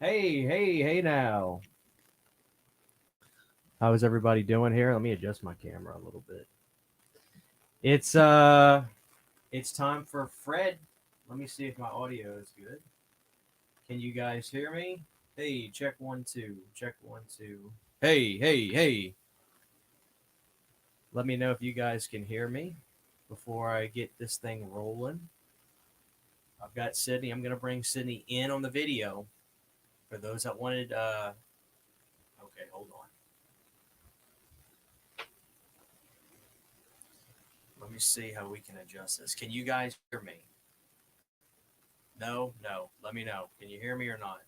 Hey now. How is everybody doing here? Let me adjust my camera a little bit. It's time for Fred. Let me see if my audio is good. Can you guys hear me? Hey, check 1 2. Check 1 2. Hey. Let me know if you guys can hear me before I get this thing rolling. I've got Sydney. I'm gonna bring Sydney in on the video. For those that wanted okay, hold on. Let me see how we can adjust this. Can you guys hear me? No. Let me know. Can you hear me or not?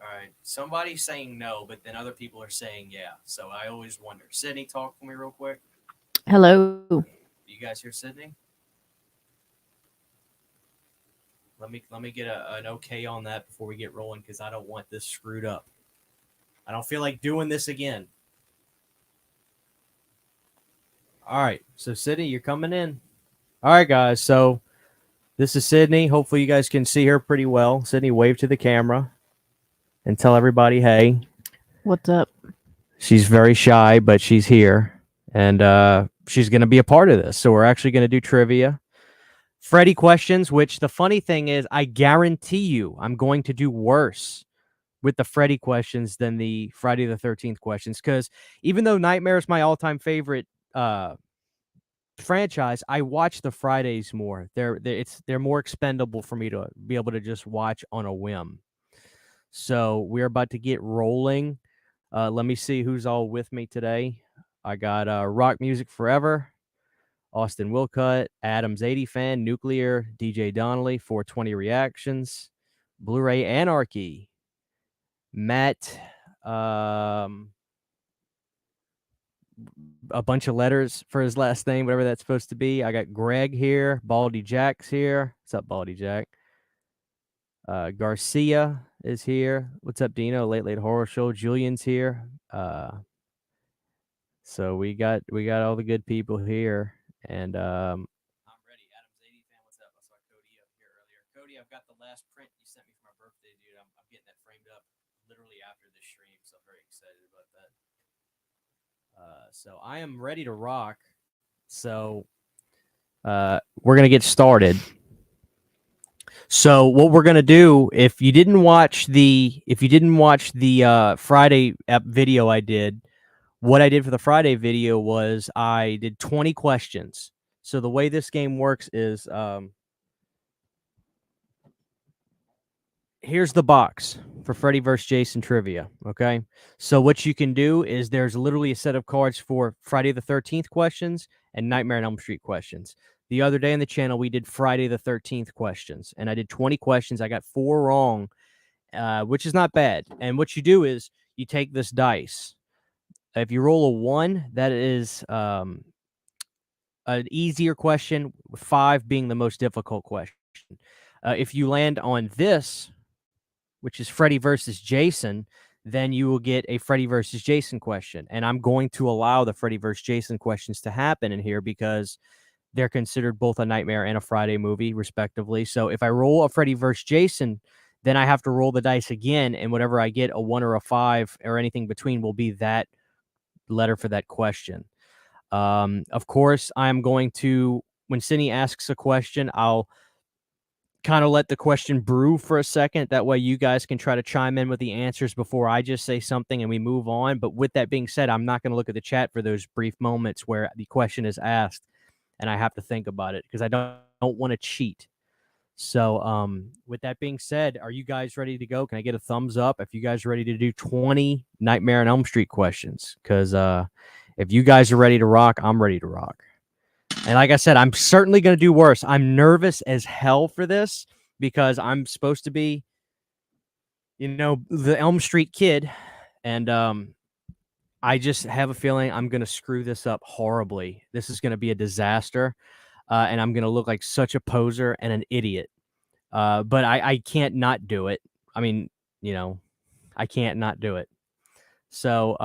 All right. Somebody's saying no, but then other people are saying yeah. So I always wonder. Sydney, talk for me real quick. Hello. Do you guys hear Sydney? Let me get an okay on that before we get rolling because I don't want this screwed up. I don't feel like doing this again. All right. So Sydney, you're coming in. All right, guys. So this is Sydney. Hopefully you guys can see her pretty well. Sydney, wave to the camera and tell everybody hey. What's up? She's very shy, but she's here, and she's going to be a part of this. So we're actually going to do trivia, Freddy questions. Which the funny thing is, I guarantee you, I'm going to do worse with the Freddy questions than the Friday the 13th questions. Because even though Nightmare is my all-time favorite franchise, I watch the Fridays more. They're more expendable for me to be able to just watch on a whim. So we're about to get rolling. Let me see who's all with me today. I got Rock Music Forever, Austin Wilcutt, Adams 80 Fan, Nuclear, DJ Donnelly, 420 Reactions, Blu-ray Anarchy, Matt, a bunch of letters for his last name, whatever that's supposed to be. I got Greg here, Baldy Jack's here. What's up, Baldy Jack? Garcia is here. What's up, Dino? Late Horror Show. Julian's here. So we got all the good people here, and I'm ready. Adam's 80 fan, what's up? I saw Cody up here earlier. Cody, I've got the last print you sent me for my birthday, dude. I'm getting that framed up literally after this stream, so I'm very excited about that. So I am ready to rock. So we're gonna get started. So what we're gonna do, if you didn't watch the Friday video I did, what I did for the Friday video was I did 20 questions. So the way this game works is here's the box for Freddy vs. Jason trivia. Okay. So what you can do is there's literally a set of cards for Friday the 13th questions and Nightmare on Elm Street questions. The other day on the channel, we did Friday the 13th questions, and I did 20 questions. I got 4 wrong, which is not bad. And what you do is you take this dice. If you roll a 1, that is an easier question, 5 being the most difficult question. If you land on this, which is Freddy versus Jason, then you will get a Freddy versus Jason question. And I'm going to allow the Freddy versus Jason questions to happen in here because they're considered both a Nightmare and a Friday movie, respectively. So if I roll a Freddy versus Jason, then I have to roll the dice again, and whatever I get, a 1 or a 5 or anything between, will be that letter for that question. Of course, I'm going to, when Sydney asks a question, I'll kind of let the question brew for a second. That way you guys can try to chime in with the answers before I just say something and we move on. But with that being said, I'm not going to look at the chat for those brief moments where the question is asked and I have to think about it because I don't want to cheat. So with that being said, are you guys ready to go? Can I get a thumbs up if you guys are ready to do 20 Nightmare on Elm Street questions? Because if you guys are ready to rock, I'm ready to rock. And like I said, I'm certainly going to do worse. I'm nervous as hell for this because I'm supposed to be, the Elm Street kid. And I just have a feeling I'm going to screw this up horribly. This is going to be a disaster. And I'm going to look like such a poser and an idiot. But I can't not do it. I mean, I can't not do it. So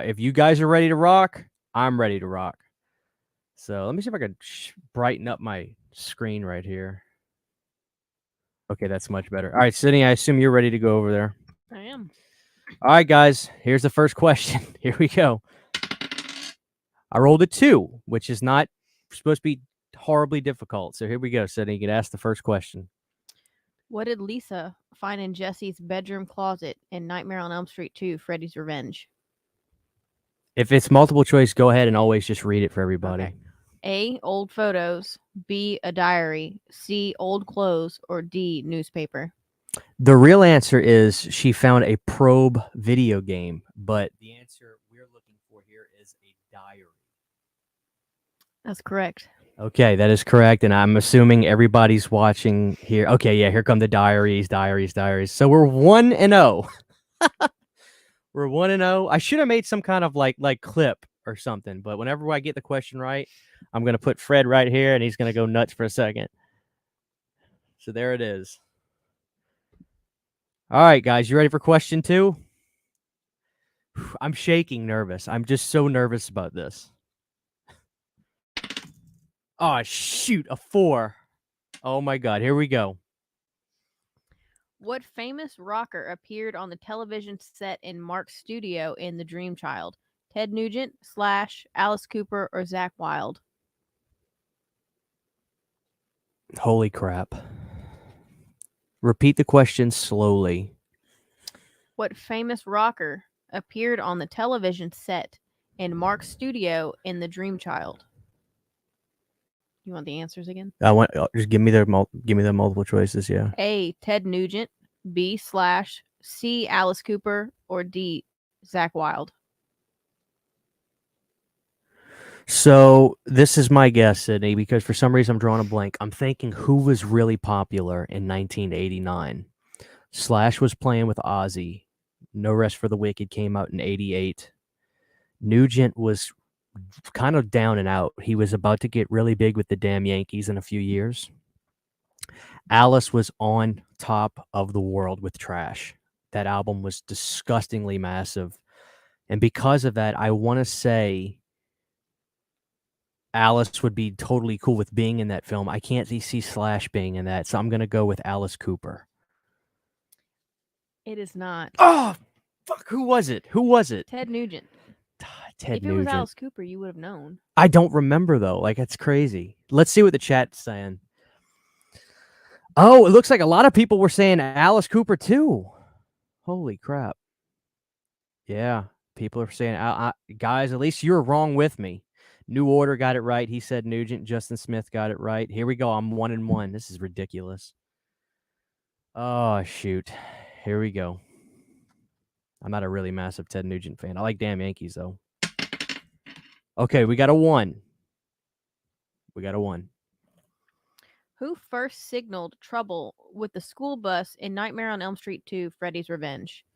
if you guys are ready to rock, I'm ready to rock. So let me see if I can brighten up my screen right here. Okay, that's much better. All right, Sydney, I assume you're ready to go over there. I am. All right, guys, here's the first question. Here we go. I rolled a 2, which is not supposed to be horribly difficult. So here we go, Sydney. You can ask the first question. What did Lisa find in Jesse's bedroom closet in Nightmare on Elm Street 2, Freddy's Revenge? If it's multiple choice, go ahead and always just read it for everybody. Okay. A, old photos. B, a diary. C, old clothes. Or D, newspaper. The real answer is she found a probe video game, but the answer we're looking for here is a diary. That's correct. Okay, that is correct, and I'm assuming everybody's watching here. Okay, yeah, here come the diaries. So we're 1-0. We're 1-0. I should have made some kind of like clip or something, but whenever I get the question right, I'm gonna put Fred right here, and he's gonna go nuts for a second. So there it is. All right, guys, you ready for question 2? I'm shaking nervous. I'm just so nervous about this. Oh, shoot, a 4. Oh, my God. Here we go. What famous rocker appeared on the television set in Mark's studio in The Dream Child? Ted Nugent, Slash, Alice Cooper, or Zakk Wylde? Holy crap. Repeat the question slowly. What famous rocker appeared on the television set in Mark's studio in The Dream Child? You want the answers again? I want just give me the multiple choices, yeah. A, Ted Nugent. B, Slash. C, Alice Cooper. Or D, Zakk Wylde? So this is my guess, Sydney, because for some reason I'm drawing a blank. I'm thinking who was really popular in 1989. Slash was playing with Ozzy. No Rest for the Wicked came out in 88. Nugent was kind of down and out. He was about to get really big with the damn Yankees in a few years. Alice was on top of the world with Trash. That album was disgustingly massive. And because of that, I want to say Alice would be totally cool with being in that film. I can't see Slash being in that, so I'm going to go with Alice Cooper. It is not. Oh, fuck. Who was it? Ted Nugent. Ted If Nugent. it was Alice Cooper, you would have known. I don't remember, though. Like, it's crazy. Let's see what the chat's saying. Oh, it looks like a lot of people were saying Alice Cooper, too. Holy crap. Yeah, people are saying, guys, at least you're wrong with me. New Order got it right. He said Nugent. Justin Smith got it right. Here we go. I'm 1-1. This is ridiculous. Oh, shoot. Here we go. I'm not a really massive Ted Nugent fan. I like damn Yankees, though. Okay, we got a 1. Who first signaled trouble with the school bus in Nightmare on Elm Street 2, Freddy's Revenge?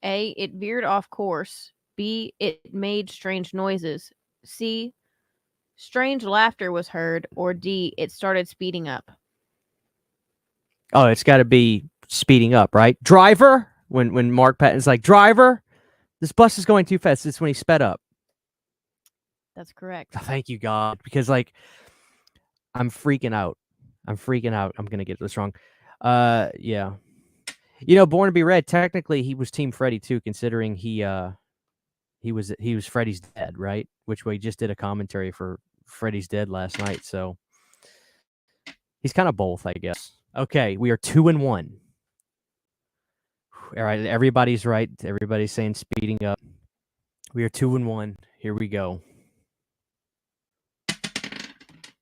A, it veered off course. B, it made strange noises. C, strange laughter was heard. Or D, it started speeding up. Oh, it's got to be speeding up, right? Driver? When Mark Patton's like, driver, this bus is going too fast. It's when he sped up. That's correct. Thank you, God. Because, like, I'm freaking out. I'm going to get this wrong. Yeah. You know, Born to Be Red, technically he was Team Freddy too, considering he was Freddy's dad, right? Which we just did a commentary for Freddy's Dead last night, so he's kind of both, I guess. Okay, we are 2-1. All right, everybody's right. Everybody's saying speeding up. We are 2-1. Here we go.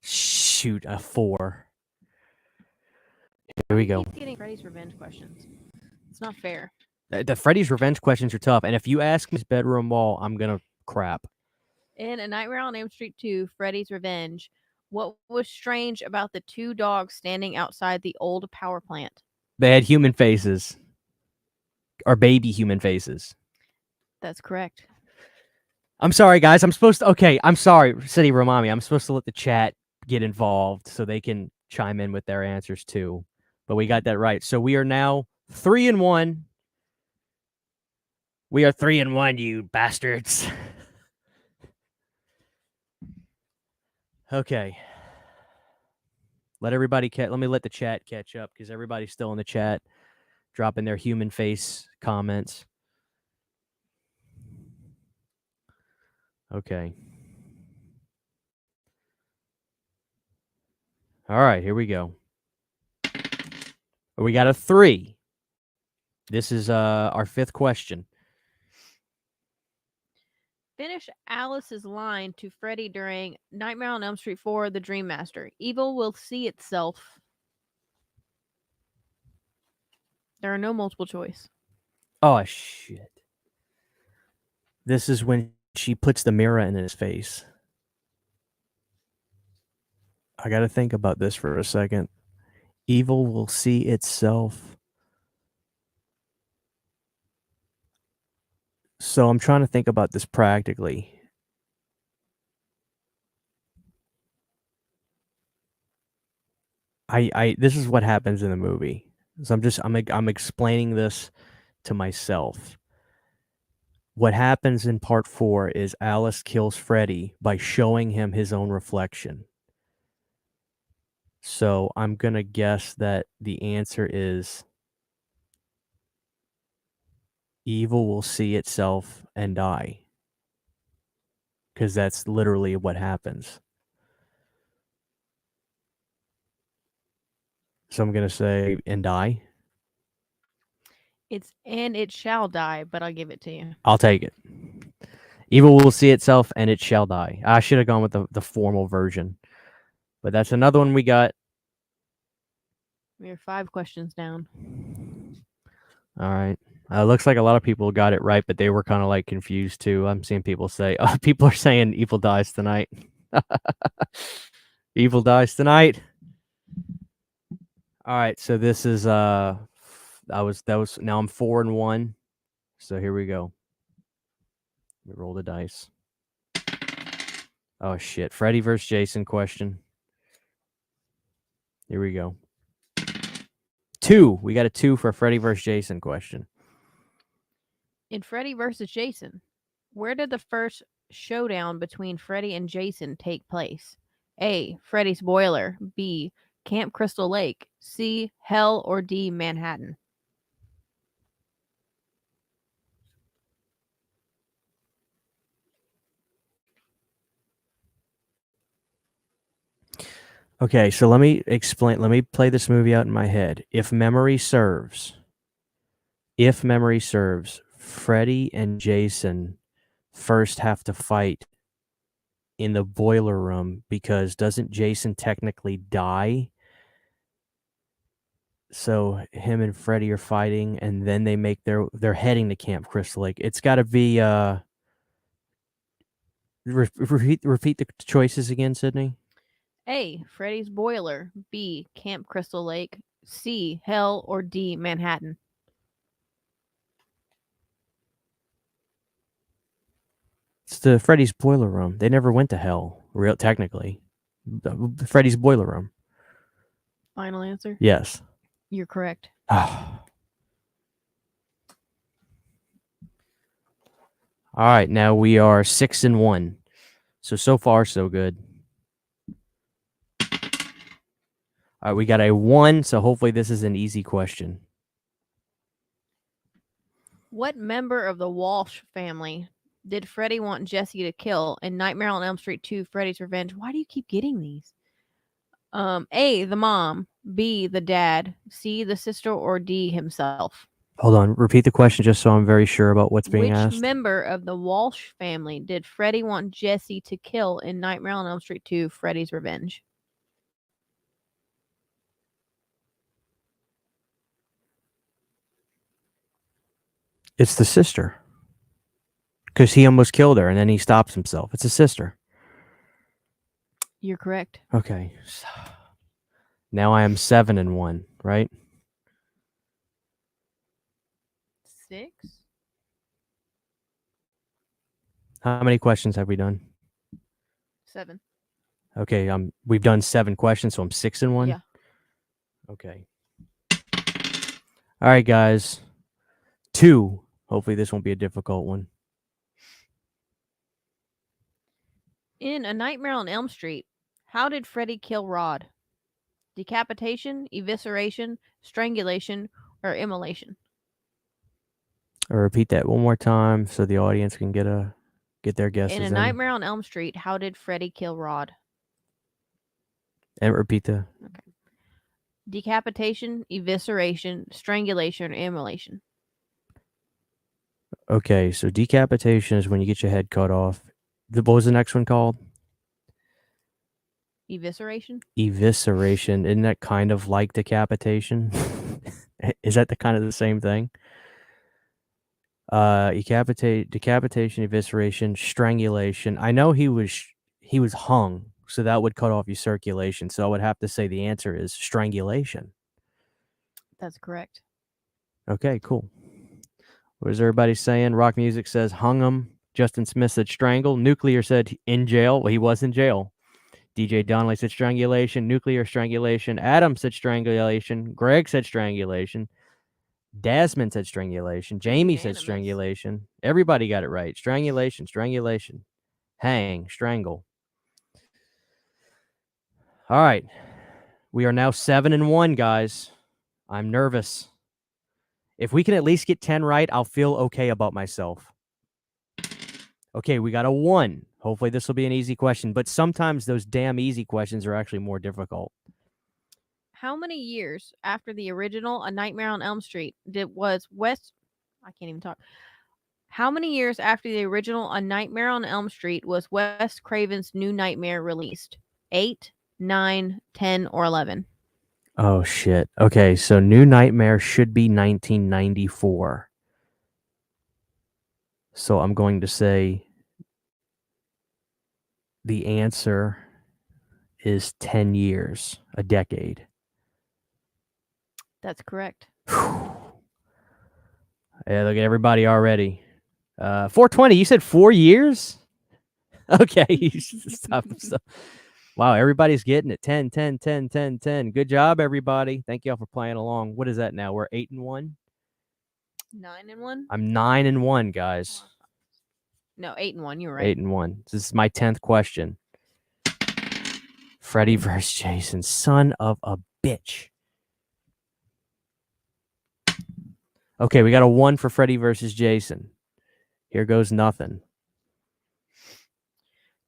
Shoot, a 4. Here we go. He's getting Freddy's Revenge questions. It's not fair. The Freddy's Revenge questions are tough, and if you ask me his bedroom wall, I'm gonna crap. In A Nightmare on Elm Street 2, Freddy's Revenge, what was strange about the 2 dogs standing outside the old power plant? They had human faces. Or baby human faces. That's correct. I'm sorry, guys. I'm sorry, City remind me. I'm supposed to let the chat get involved so they can chime in with their answers too. But we got that right. So we are now 3-1. We are 3-1, you bastards. Okay. Let everybody let me let the chat catch up because everybody's still in the chat, dropping their human face comments. Okay. All right, here we go. We got a 3. This is our 5th question. Finish Alice's line to Freddy during Nightmare on Elm Street 4: The Dream Master. Evil will see itself. There are no multiple choice. Oh, shit. This is when she puts the mirror in his face. I got to think about this for a second. Evil will see itself. So I'm trying to think about this practically. This is what happens in the movie. So I'm explaining this to myself. What happens in part 4 is Alice kills Freddy by showing him his own reflection. So I'm going to guess that the answer is evil will see itself and die. Because that's literally what happens. So I'm going to say and die. It's and it shall die, but I'll give it to you. I'll take it. Evil will see itself and it shall die. I should have gone with the formal version. But that's another one we got. We're 5 questions down. All right. Looks like a lot of people got it right, but they were kind of like confused too. I'm seeing people say, people are saying evil dies tonight. Evil dies tonight. All right. So this is, now I'm 4-1. So here we go. We roll the dice. Oh shit. Freddy versus Jason question. Here we go. 2. We got a 2 for Freddy versus Jason question. In Freddy versus Jason, where did the first showdown between Freddy and Jason take place? A. Freddy's boiler. B. Camp Crystal Lake. C. Hell, or D. Manhattan. Okay, so let me play this movie out in my head. If memory serves, Freddy and Jason first have to fight in the boiler room because doesn't Jason technically die? So him and Freddy are fighting, and then they're heading to Camp Crystal Lake. It's got to be repeat the choices again, Sydney. A. Freddy's boiler. B. Camp Crystal Lake. C. Hell, or D. Manhattan. It's the Freddy's boiler room. They never went to hell, technically. Freddy's boiler room. Final answer? Yes. You're correct. All right, now we are 6-1. So far, so good. All right, we got a 1, so hopefully this is an easy question. What member of the Walsh family did Freddy want Jesse to kill in Nightmare on Elm Street 2: Freddy's Revenge? Why do you keep getting these? A. The mom. B. The dad. C. The sister, or D. Himself. Hold on. Repeat the question just so I'm very sure about what's being asked. Which member of the Walsh family did Freddy want Jesse to kill in Nightmare on Elm Street 2: Freddy's Revenge? It's the sister. Because he almost killed her, and then he stops himself. It's a sister. You're correct. Okay. Now I am 7-1, right? 6. How many questions have we done? 7. Okay, we've done 7 questions, so I'm 6-1. Yeah. Okay. All right, guys. 2. Hopefully this won't be a difficult one. In A Nightmare on Elm Street, how did Freddy kill Rod? decapitation, evisceration, strangulation, or immolation. Or repeat that one more time so the audience can get their guesses In A in. Nightmare on Elm Street, how did Freddy kill Rod? And repeat the Decapitation, evisceration, strangulation, or immolation. Okay, so decapitation is when you get your head cut off. What was the next one called? Evisceration? Evisceration. Isn't that kind of like decapitation? Is that the kind of the same thing? Decapitation, evisceration, strangulation. I know he was hung, so that would cut off your circulation. So I would have to say the answer is strangulation. That's correct. Okay, cool. What is everybody saying? Rock Music says hung him. Justin Smith said strangle. Nuclear said in jail. Well, he was in jail. DJ Donnelly said strangulation. Nuclear strangulation. Adam said strangulation. Greg said strangulation. Dasman said strangulation. Jamie said Unanimous. strangulation. Everybody got it right. Strangulation, strangulation. Hang, strangle. All right. We are now 7-1, guys. I'm nervous. If we can at least get 10 right, I'll feel okay about myself. Okay, we got a 1. Hopefully this will be an easy question, but sometimes those damn easy questions are actually more difficult. How many years after the original A Nightmare on Elm Street How many years after the original A Nightmare on Elm Street was Wes Craven's New Nightmare released? 8, 9, 10, or 11? Oh, shit. Okay, so New Nightmare should be 1994. So I'm going to say the answer is 10 years, a decade. That's correct. Yeah, look at everybody already. 420, you said 4 years? Okay, stop. Wow, everybody's getting it. 10, 10, 10, 10, 10. Good job, everybody. Thank y'all for playing along. What is that now? We're 8-1? 9-1? I'm 9-1, guys. No, 8-1. You're right. 8-1. This is my 10th question. Freddy versus Jason. Son of a bitch. Okay, we got a 1 for Freddy versus Jason. Here goes nothing.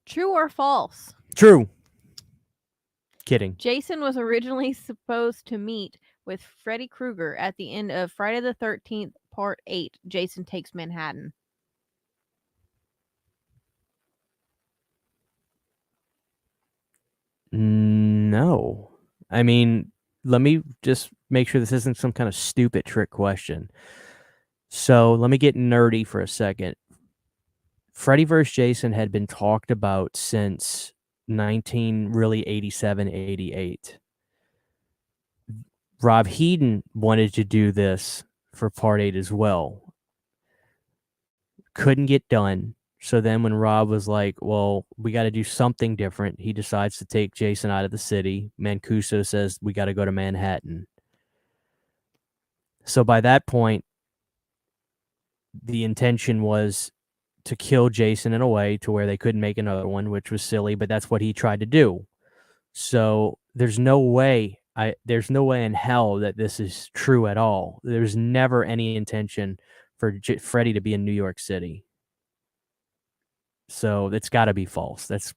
True or false? True. Kidding. Jason was originally supposed to meet with Freddy Krueger at the end of Friday the 13th, Part 8, Jason Takes Manhattan. No. I mean, let me just make sure this isn't some kind of stupid trick question. So let me get nerdy for a second. Freddy vs. Jason had been talked about since 87, 88. Rob Hedden wanted to do this for Part 8 as well. Couldn't get done. So then when Rob was like, well, we got to do something different, he decides to take Jason out of the city. Mancuso says, we got to go to Manhattan. So by that point, the intention was to kill Jason in a way to where they couldn't make another one, which was silly, but that's what he tried to do. So there's no way in hell that this is true at all. There's never any intention for Freddy to be in New York City. So it's got to be false. That's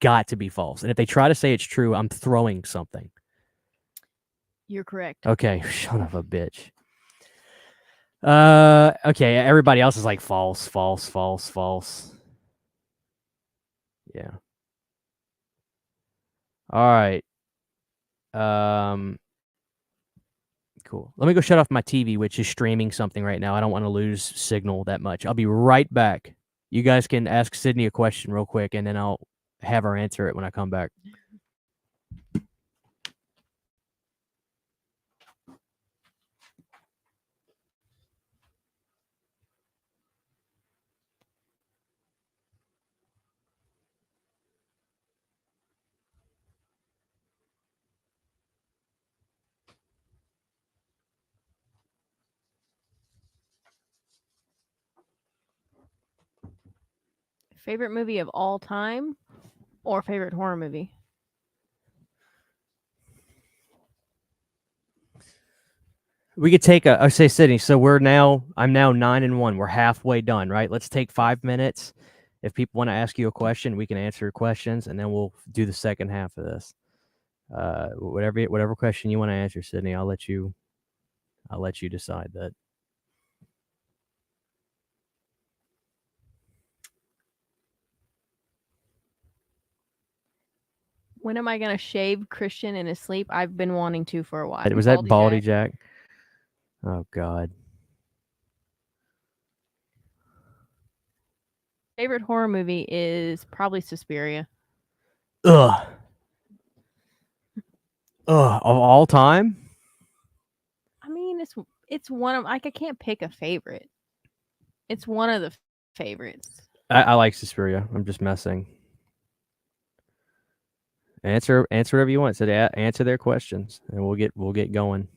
got to be false. And if they try to say it's true, I'm throwing something. You're correct. Okay, son of a bitch. Okay, everybody else is like false, false, false, false. Yeah. All right. Cool. Let me go shut off my TV, which is streaming something right now. I don't want to lose signal that much. I'll be right back. You guys can ask Sydney a question real quick, and then I'll have her answer it when I come back. Favorite movie of all time or favorite horror movie? We could take a say Sydney. So I'm now 9-1. We're halfway done, right? Let's take 5 minutes. If people want to ask you a question, we can answer your questions, and then we'll do the second half of this. Whatever question you want to answer, Sydney, I'll let you decide that. When am I gonna shave Christian in his sleep? I've been wanting to for a while. Was that Baldy Jack? Oh God. Favorite horror movie is probably Suspiria. Ugh. Of all time? I mean, it's one of, like, I can't pick a favorite. It's one of the favorites. I like Suspiria. I'm just messing. Answer whatever you want. So answer their questions, and we'll get going.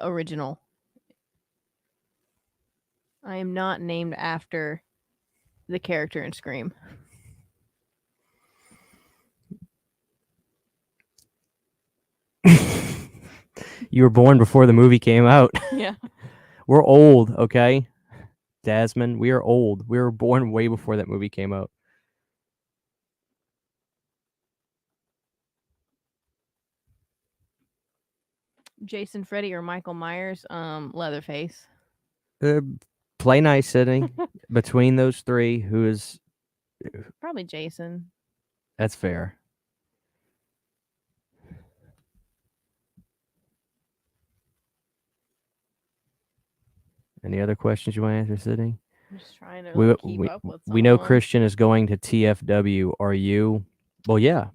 Original. I am not named after the character in Scream. You were born before the movie came out. Yeah. We're old, okay? Jasmine, we are old. We were born way before that movie came out. Jason, Freddy, or Michael Myers? Leatherface. Play nice, Sydney. Between those three, who is... Probably Jason. That's fair. Any other questions you want to answer, Sydney? I'm just trying to keep up with we know Christian is going to TFW. Are you? Well, yeah.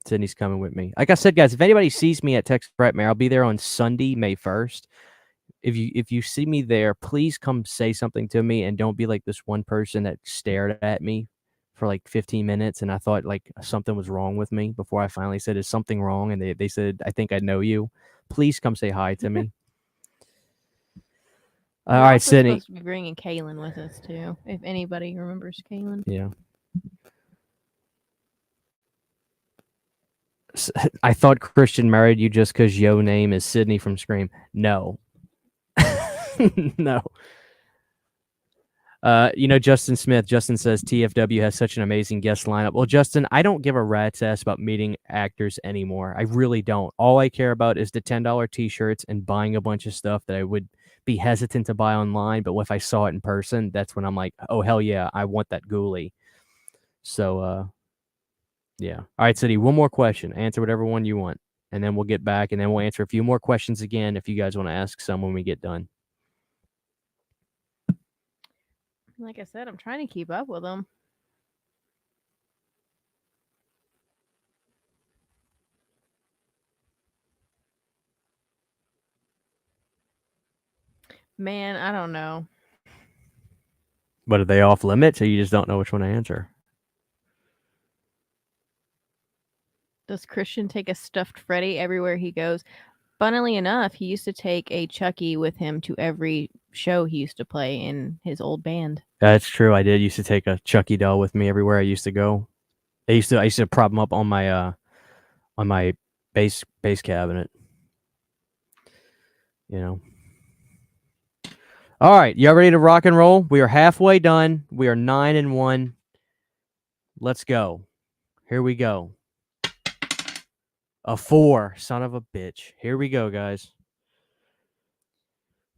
Sydney's coming with me. Like I said, guys, if anybody sees me at Texas Frightmare, I'll be there on Sunday, May 1st. If you see me there, please come say something to me, and don't be like this one person that stared at me for like 15 minutes, and I thought like something was wrong with me before I finally said, "Is something wrong?" And they said, "I think I know you." Please come say hi to me. All right, Sydney. We're supposed to be bringing Kaylin with us too, if anybody remembers Kaylin. Yeah. I thought Christian married you just because your name is Sydney from Scream. No. No. Justin Smith. Justin says TFW has such an amazing guest lineup. Well, Justin, I don't give a rat's ass about meeting actors anymore. I really don't. All I care about is the $10 t-shirts and buying a bunch of stuff that I would be hesitant to buy online. But if I saw it in person, that's when I'm like, oh, hell yeah, I want that ghoulie. So, yeah. All right, City, one more question. Answer whatever one you want, and then we'll get back, and then we'll answer a few more questions again if you guys want to ask some when we get done. Like I said, I'm trying to keep up with them. Man, I don't know. But are they off limits, or you just don't know which one to answer? Does Christian take a stuffed Freddy everywhere he goes? Funnily enough, he used to take a Chucky with him to every show he used to play in his old band. That's true. I did used to take a Chucky doll with me everywhere I used to go. I used to prop him up on my bass cabinet. All right, y'all ready to rock and roll? We are halfway done. We are 9-1. Let's go. Here we go. A 4, son of a bitch. Here we go, guys.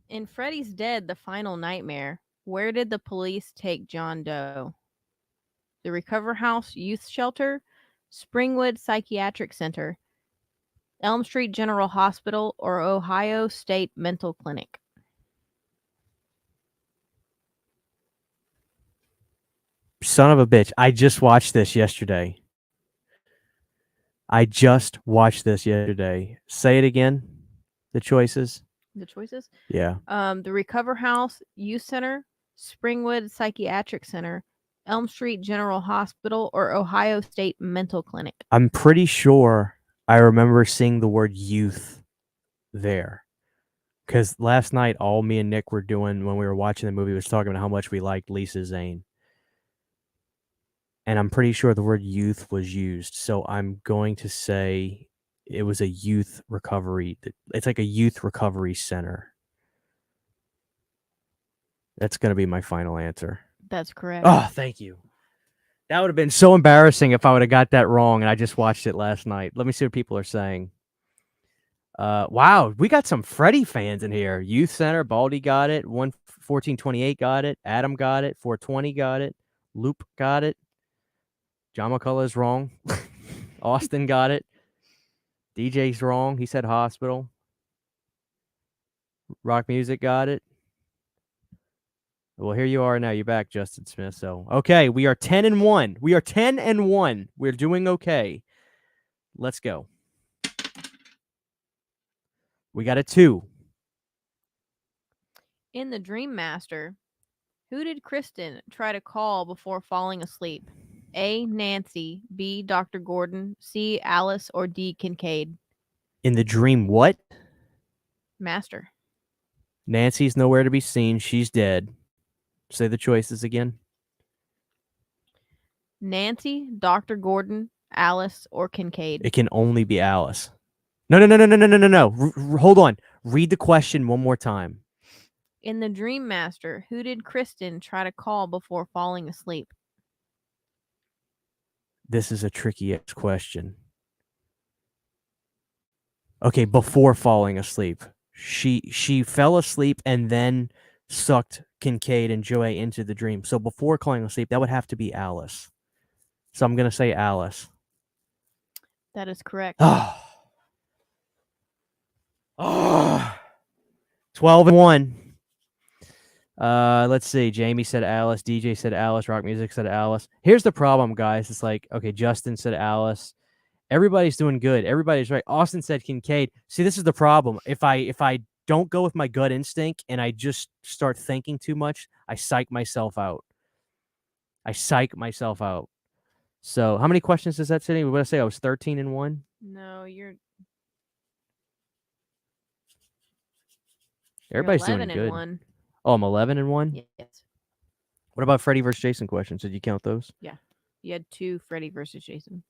In Freddy's Dead, the final nightmare, where did the police take John Doe? The Recover House Youth Shelter, Springwood Psychiatric Center, Elm Street General Hospital, or Ohio State Mental Clinic? Son of a bitch. I just watched this yesterday. Say it again. The choices. Yeah. The Recover House Youth Center, Springwood Psychiatric Center, Elm Street General Hospital, or Ohio State Mental Clinic. I'm pretty sure I remember seeing the word youth there. Because last night, all me and Nick were doing when we were watching the movie was talking about how much we liked Lisa Zane. And I'm pretty sure the word youth was used. So I'm going to say it was a youth recovery. It's like a youth recovery center. That's going to be my final answer. That's correct. Oh, thank you. That would have been so embarrassing if I would have got that wrong and I just watched it last night. Let me see what people are saying. Wow, we got some Freddy fans in here. Youth Center, Baldy got it. 1428 got it. Adam got it. 420 got it. Loop got it. John McCullough is wrong. Austin got it. DJ's wrong. He said hospital. Rock Music got it. Well, here you are now. You're back, Justin Smith. So, okay, we are 10-1. We are 10-1. We're doing okay. Let's go. We got a 2. In The Dream Master, who did Kristen try to call before falling asleep? A. Nancy, B. Dr. Gordon, C. Alice, or D. Kincaid? In the dream, what? Master. Nancy's nowhere to be seen. She's dead. Say the choices again. Nancy, Dr. Gordon, Alice, or Kincaid? It can only be Alice. No. Hold on. Read the question one more time. In The Dream Master, who did Kristen try to call before falling asleep? This is a tricky question. Okay, before falling asleep. She fell asleep and then sucked Kincaid and Joey into the dream. So before falling asleep, that would have to be Alice. So I'm going to say Alice. That is correct. Oh. 12-1. Let's see. Jamie said Alice. DJ said Alice. Rock Music said Alice. Here's the problem, guys. It's like, okay, Justin said Alice. Everybody's doing good. Everybody's right. Austin said Kincaid. See, this is the problem. If I don't go with my gut instinct and I just start thinking too much, I psych myself out. So how many questions is that, Sydney? What did I say? I was 13-1? No, you're Everybody's doing 11 good. and 1. Oh, I'm 11-1? Yes. What about Freddy versus Jason questions? Did you count those? Yeah. You had 2 Freddy versus Jason.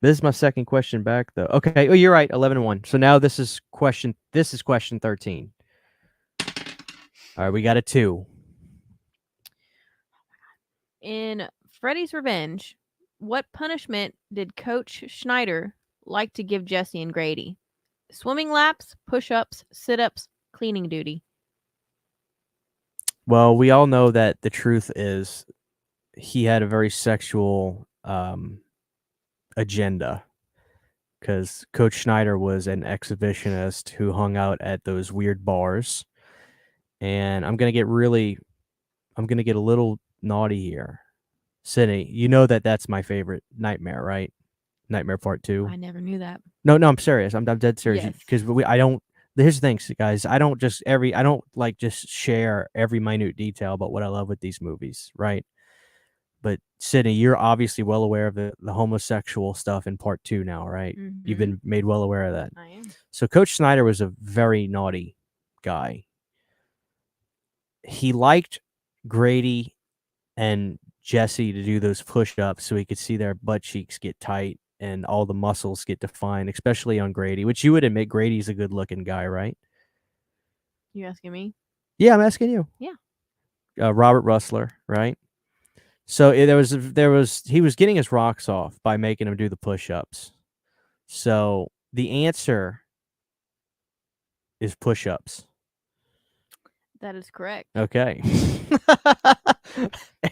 This is my second question back, though. Okay. Oh, you're right. 11-1. So now this is question 13. All right, we got a 2. In Freddy's Revenge, what punishment did Coach Schneider like to give Jesse and Grady? Swimming laps, push-ups, sit-ups, cleaning duty. Well, we all know that the truth is he had a very sexual agenda because Coach Schneider was an exhibitionist who hung out at those weird bars. And I'm going to get a little naughty here. Sydney, you know that's my favorite nightmare, right? Nightmare Part 2. I never knew that. No, I'm serious. I'm dead serious. Yes. Because I don't. Here's the thing, guys. I don't like just share every minute detail about what I love with these movies, right? But Sydney, you're obviously well aware of the homosexual stuff in Part 2 now, right? Mm-hmm. You've been made well aware of that. I am. So Coach Snyder was a very naughty guy. He liked Grady and Jesse to do those push-ups so he could see their butt cheeks get tight and all the muscles get defined, especially on Grady, which you would admit Grady's a good-looking guy, right? You asking me? Yeah, I'm asking you. Yeah. Robert Russler, right? So he was getting his rocks off by making him do the push-ups. So the answer is push-ups. That is correct. Okay.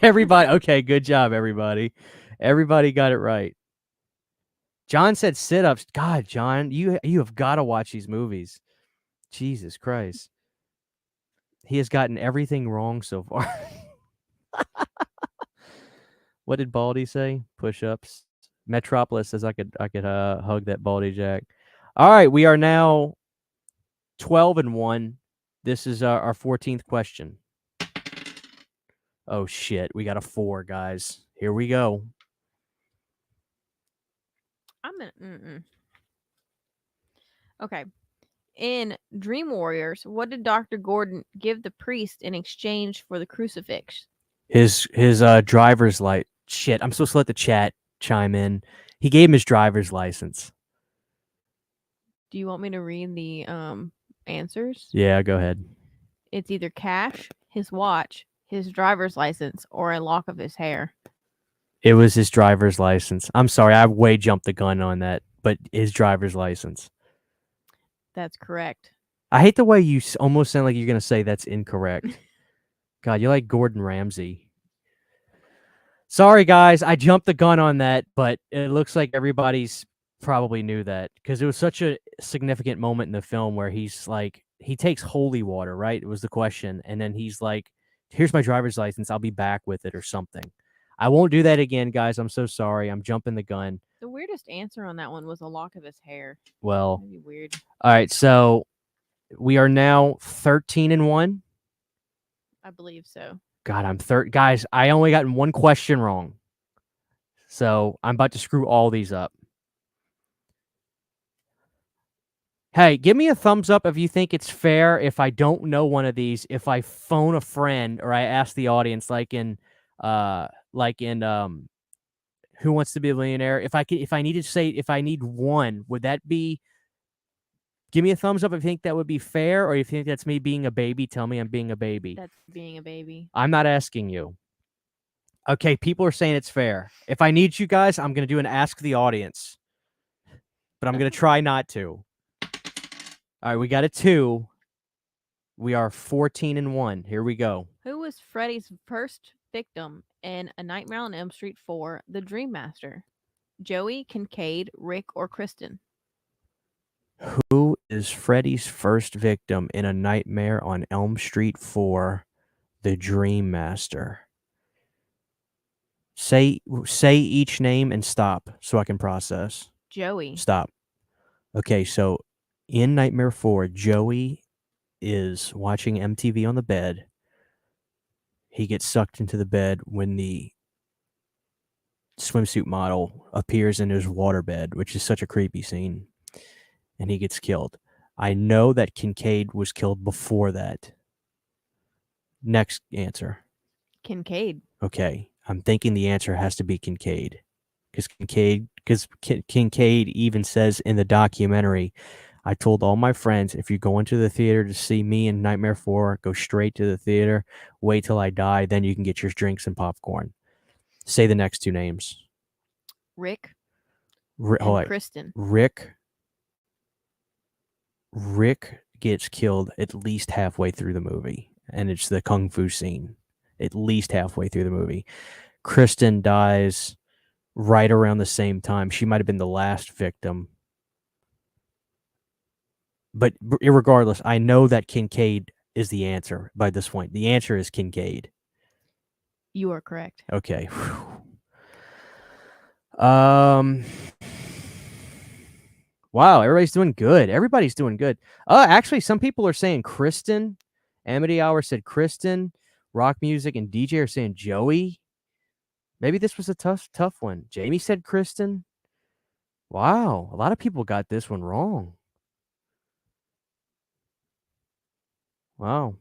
Everybody. Okay, good job, everybody. Everybody got it right. John said sit-ups. God, John, you have got to watch these movies. Jesus Christ. He has gotten everything wrong so far. What did Baldy say? Push-ups. Metropolis says I could hug that Baldy Jack. All right, we are now 12-1. This is our 14th question. Oh shit, we got a 4, guys. Here we go. Okay. In Dream Warriors, what did Dr. Gordon give the priest in exchange for the crucifix? His driver's light. Shit, I'm supposed to let the chat chime in. He gave him his driver's license. Do you want me to read the answers? Yeah, go ahead. It's either cash, his watch, his driver's license, or a lock of his hair. It was his driver's license. I'm sorry, I way jumped the gun on that, but his driver's license. That's correct. I hate the way you almost sound like you're going to say that's incorrect. God, you're like Gordon Ramsay. Sorry, guys, I jumped the gun on that, but it looks like everybody's probably knew that because it was such a significant moment in the film where he's like, he takes holy water, right? It was the question. And then he's like, here's my driver's license. I'll be back with it or something. I won't do that again, guys. I'm so sorry. I'm jumping the gun. The weirdest answer on that one was a lock of his hair. Well, That'd be weird. All right. So we are now 13-1. I believe so. God, I'm guys, I only gotten one question wrong. So I'm about to screw all these up. Hey, give me a thumbs up if you think it's fair if I don't know one of these, if I phone a friend or I ask the audience like in Who Wants to Be a Millionaire? If I need to say if I need one, would that be give me a thumbs up if you think that would be fair or if you think that's me being a baby, tell me I'm being a baby. That's being a baby. I'm not asking you. Okay, people are saying it's fair. If I need you guys, I'm going to do an ask the audience. But I'm going to try not to. All right, we got a 2. We are 14-1. Here we go. Who was Freddy's first victim in A Nightmare on Elm Street 4, The Dream Master? Joey, Kincaid, Rick, or Kristen? Who is Freddy's first victim in A Nightmare on Elm Street 4, The Dream Master? Say each name and stop so I can process. Joey. Stop. Okay, so in Nightmare 4, Joey is watching MTV on the bed. He gets sucked into the bed when the swimsuit model appears in his waterbed, which is such a creepy scene, and he gets killed. I know that Kincaid was killed before that. Next answer. Kincaid. Okay, I'm thinking the answer has to be Kincaid. Because Kincaid even says in the documentary, I told all my friends, if you go into the theater to see me in Nightmare 4, go straight to the theater, wait till I die, then you can get your drinks and popcorn. Say the next 2 names. Rick and Kristen. Rick gets killed at least halfway through the movie, and it's the kung fu scene. At least halfway through the movie. Kristen dies right around the same time. She might have been the last victim. But irregardless, I know that Kincaid is the answer by this point. The answer is Kincaid. You are correct. Okay. Wow, everybody's doing good. Everybody's doing good. Actually, some people are saying Kristen. Amity Hour said Kristen. Rock Music and DJ are saying Joey. Maybe this was a tough one. Jamie said Kristen. Wow, a lot of people got this one wrong. Wow.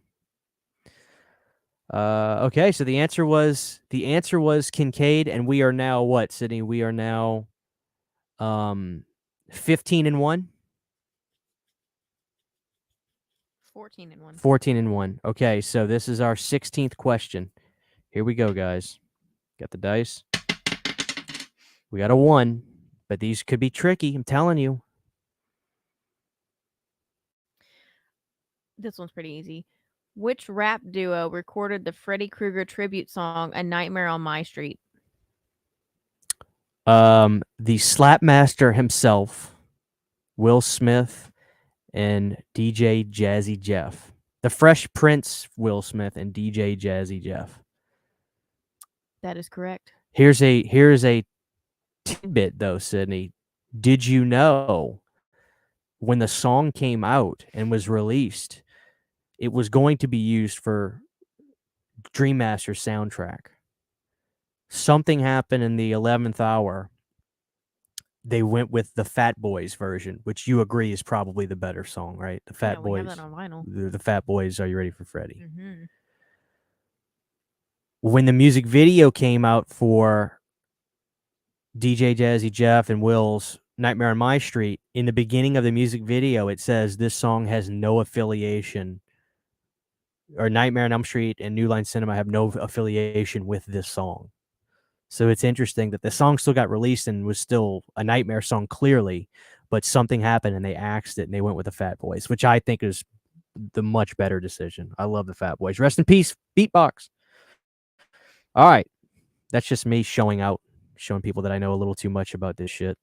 Okay, so the answer was Kincaid, and we are now what, Sydney? We are now 15-1. 14-1. 14-1. Okay, so this is our 16th question. Here we go, guys. Got the dice. We got a 1, but these could be tricky. I'm telling you. This one's pretty easy. Which rap duo recorded the Freddy Krueger tribute song "A Nightmare on My Street"? The Slapmaster himself, Will Smith, and DJ Jazzy Jeff. The Fresh Prince, Will Smith, and DJ Jazzy Jeff. That is correct. Here's a tidbit, though, Sydney. Did you know when the song came out and was released, it was going to be used for Dream Master's soundtrack? Something happened in the 11th hour, they went with the Fat Boys version, which you agree is probably the better song, right? The Fat Yeah, we have Boys. that on vinyl. The Fat Boys, Are You Ready for Freddy? Mm-hmm. When the music video came out for DJ Jazzy Jeff and Will's Nightmare on My Street, in the beginning of the music video, it says this song has no affiliation, or Nightmare on Elm Street and New Line Cinema have no affiliation with this song. So it's interesting that the song still got released and was still a Nightmare song, clearly, but something happened and they axed it and they went with the Fat Boys, which I think is the much better decision. I love the Fat Boys. Rest in peace, Beatbox. All right. That's just me showing people that I know a little too much about this shit.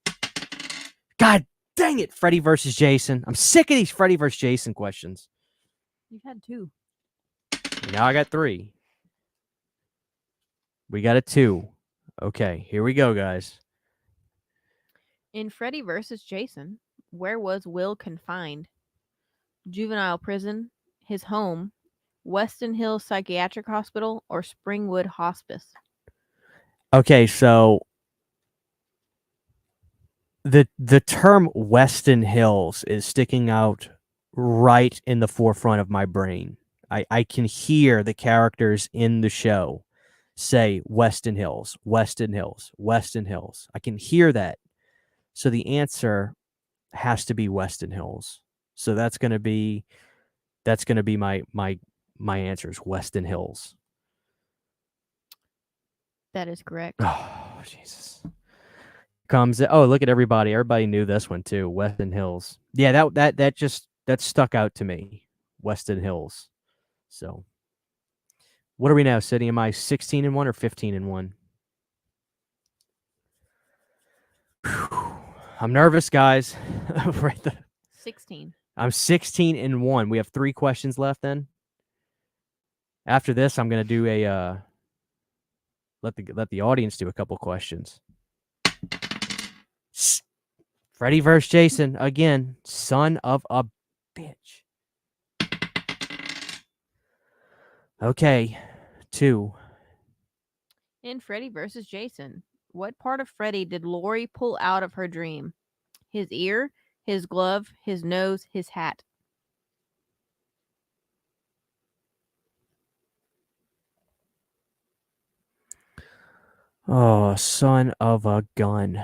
God dang it, Freddy versus Jason. I'm sick of these Freddy versus Jason questions. You've had 2. Now I got 3. We got a 2. Okay, here we go, guys. In Freddy vs. Jason, where was Will confined? Juvenile prison, his home, Weston Hills Psychiatric Hospital, or Springwood Hospice? Okay, so the term Weston Hills is sticking out right in the forefront of my brain. I can hear the characters in the show say Weston Hills, Weston Hills, Weston Hills. I can hear that. So the answer has to be Weston Hills. So that's gonna be my answer is Weston Hills. That is correct. Oh, Jesus. Look at everybody. Everybody knew this one too. Weston Hills. Yeah, that stuck out to me. Weston Hills. So what are we now, City? Am I 16-1 or 15-1? I'm nervous, guys. 16. I'm 16-1. We have 3 questions left then. After this, I'm gonna do a let the audience do a couple questions. Freddy versus Jason again. Son of a bitch. Okay, 2. In Freddy vs. Jason, what part of Freddy did Laurie pull out of her dream? His ear, his glove, his nose, his hat. Oh, son of a gun.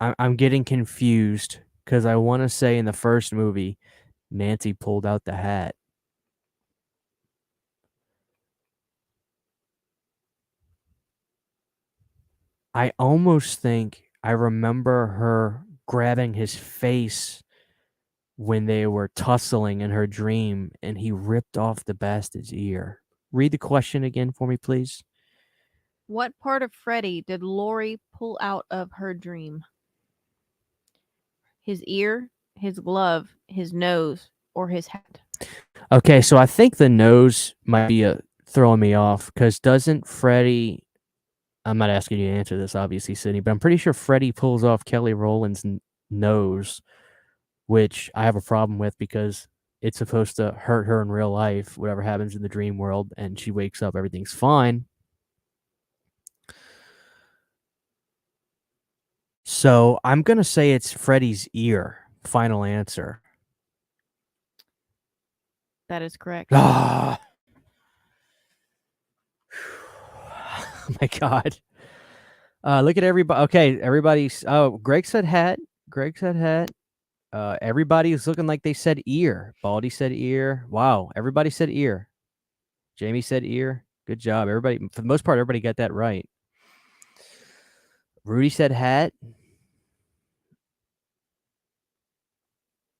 I'm getting confused because I want to say in the first movie, Nancy pulled out the hat. I almost think I remember her grabbing his face when they were tussling in her dream and he ripped off the bastard's ear. Read the question again for me, please. What part of Freddy did Laurie pull out of her dream? His ear, his glove, his nose, or his hat? Okay, so I think the nose might be throwing me off because doesn't Freddy... I'm not asking you to answer this, obviously, Sydney, but I'm pretty sure Freddy pulls off Kelly Rowland's nose, which I have a problem with because it's supposed to hurt her in real life, whatever happens in the dream world, and she wakes up, everything's fine. So I'm going to say it's Freddy's ear. Final answer. That is correct. Ah. Oh my God. Look at everybody. Okay, everybody's... Oh, Greg said hat. Everybody is looking like they said ear. Baldy said ear. Wow, everybody said ear. Jamie said ear. Good job, everybody. For the most part, everybody got that right. Rudy said hat.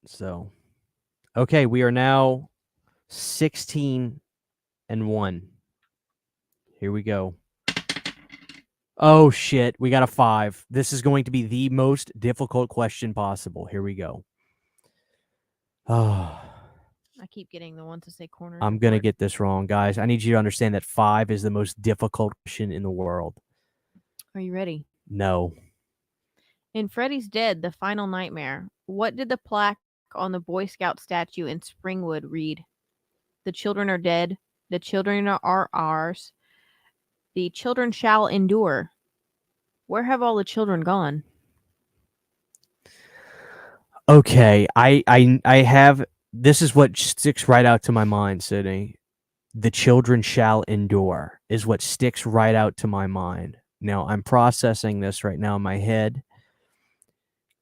So, okay, we are now 16-1. Here we go. Oh, shit. We got a 5. This is going to be the most difficult question possible. Here we go. Oh. I keep getting the ones to say corner. I'm going to get this wrong, guys. I need you to understand that 5 is the most difficult question in the world. Are you ready? No. In Freddy's Dead, the Final Nightmare, what did the plaque on the Boy Scout statue in Springwood read? The children are dead. The children are ours. The children shall endure. Where have all the children gone? Okay, I have this is what sticks right out to my mind, Sydney. The children shall endure is what sticks right out to my mind. Now I'm processing this right now in my head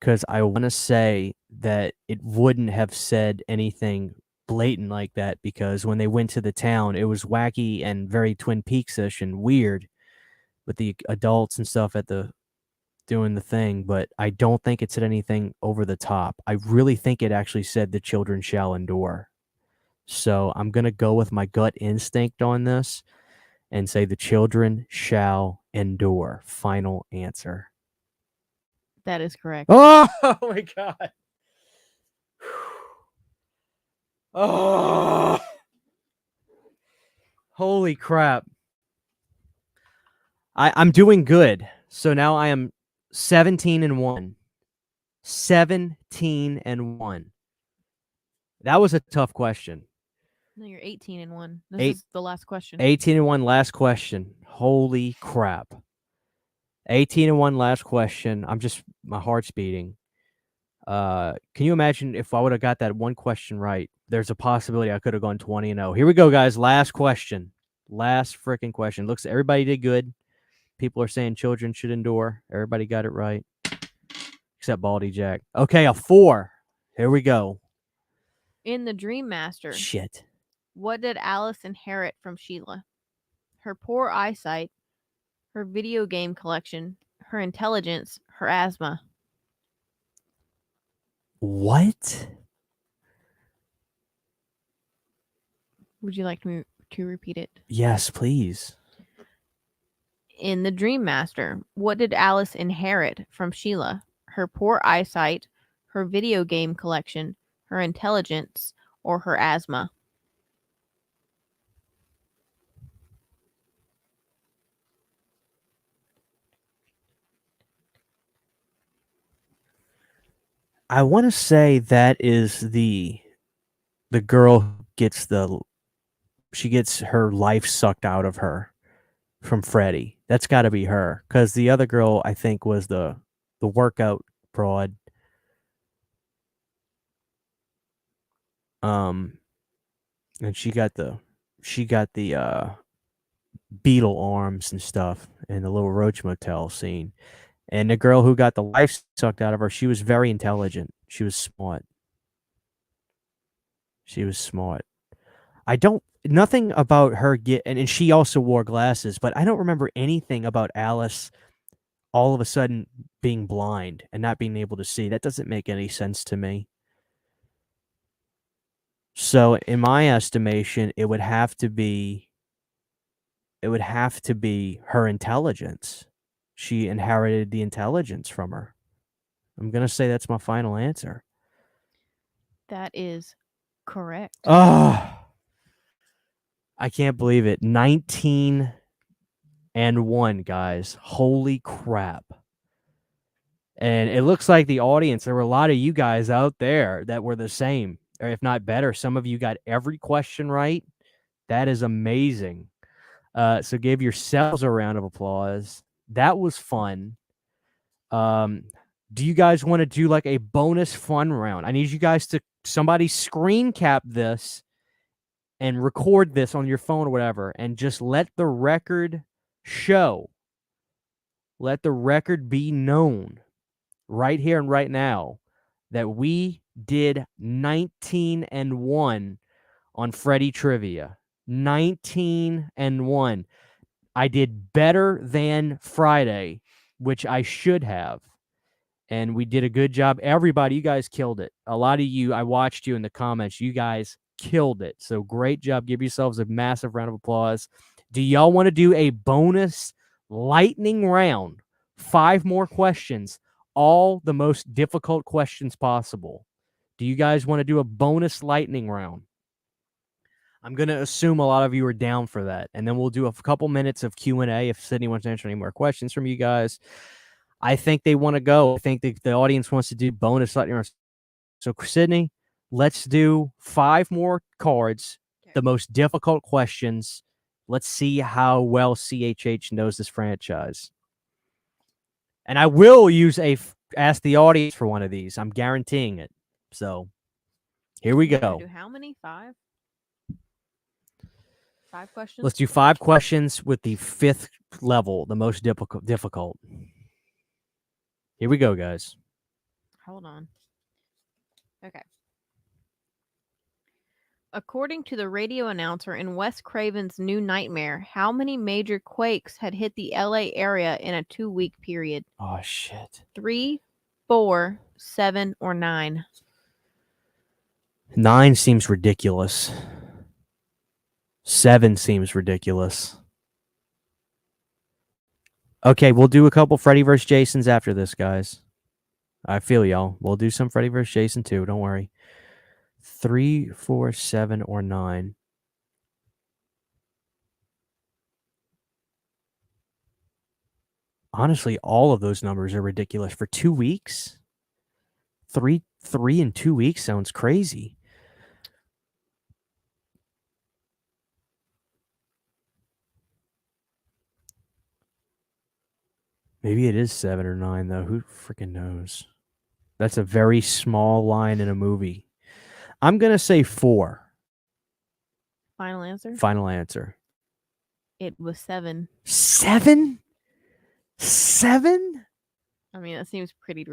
because I want to say that it wouldn't have said anything blatant like that because when they went to the town, it was wacky and very Twin Peaks-ish and weird with the adults and stuff at the doing the thing, but I don't think it said anything over the top. I really think it actually said the children shall endure. So I'm going to go with my gut instinct on this and say the children shall endure. Final answer. That is correct. Oh, my God. Oh, holy crap. I'm doing good. So now I am 17-1. 17-1. That was a tough question. No, you're 18-1. This is the last question. 18-1, last question. Holy crap. 18-1, last question. My heart's beating. Can you imagine if I would have got that one question right? There's a possibility I could have gone 20-0. Here we go, guys. Last question. Last freaking question. Looks everybody did good. People are saying children should endure. Everybody got it right. Except Baldy Jack. Okay, a 4. Here we go. In The Dream Master, Shit. what did Alice inherit from Sheila? Her poor eyesight, her video game collection, her intelligence, her asthma. What? Would you like me to repeat it? Yes, please. In The Dream Master, what did Alice inherit from Sheila? Her poor eyesight, her video game collection, her intelligence, or her asthma? I want to say that is the girl who gets she gets her life sucked out of her from Freddy. That's got to be her because the other girl I think was the workout broad. And she got the beetle arms and stuff in the little Roach Motel scene. And the girl who got the life sucked out of her, she was very intelligent. She was smart. Nothing about her and she also wore glasses, but I don't remember anything about Alice all of a sudden being blind and not being able to see. That doesn't make any sense to me. So in my estimation, it would have to be her intelligence. She inherited the intelligence from her. I'm going to say that's my final answer. That is correct. Oh, I can't believe it. 19-1, guys. Holy crap. And it looks like the audience, there were a lot of you guys out there that were the same, or if not better. Some of you got every question right. That is amazing. So give yourselves a round of applause. That was fun. Do you guys want to do like a bonus fun round? I need you guys to somebody screen cap this and record this on your phone or whatever, and just let the record show. Let the record be known right here and right now that we did 19-1 on Freddy Trivia. 19-1. I did better than Friday, which I should have. And we did a good job. Everybody, you guys killed it. A lot of you, I watched you in the comments. You guys killed it. So great job. Give yourselves a massive round of applause. Do y'all want to do a bonus lightning round? 5 more questions. All the most difficult questions possible. Do you guys want to do a bonus lightning round? I'm going to assume a lot of you are down for that. And then we'll do a couple minutes of Q&A if Sydney wants to answer any more questions from you guys. I think they want to go. I think the audience wants to do bonus lightning rounds. So, Sydney, let's do 5 more cards, the most difficult questions. Let's see how well CHH knows this franchise. And I will use ask the audience for one of these. I'm guaranteeing it. So here we We're gonna go. do how many? 5? 5 questions? Let's do 5 questions with the 5th level, the most difficult. Here we go, guys. Hold on. Okay. According to the radio announcer in Wes Craven's New Nightmare, how many major quakes had hit the LA area in a 2-week period? Oh, shit. 3, 4, 7, or 9? 9 seems ridiculous. 7 seems ridiculous. Okay, we'll do a couple Freddy vs. Jasons after this, guys. I feel y'all. We'll do some Freddy vs. Jason too. Don't worry. 3, 4, 7, or 9. Honestly, all of those numbers are ridiculous. For 2 weeks? 3 in 2 weeks sounds crazy. Maybe it is 7 or 9, though. Who freaking knows? That's a very small line in a movie. I'm going to say 4. Final answer? Final answer. It was 7. 7? 7? I mean, that seems pretty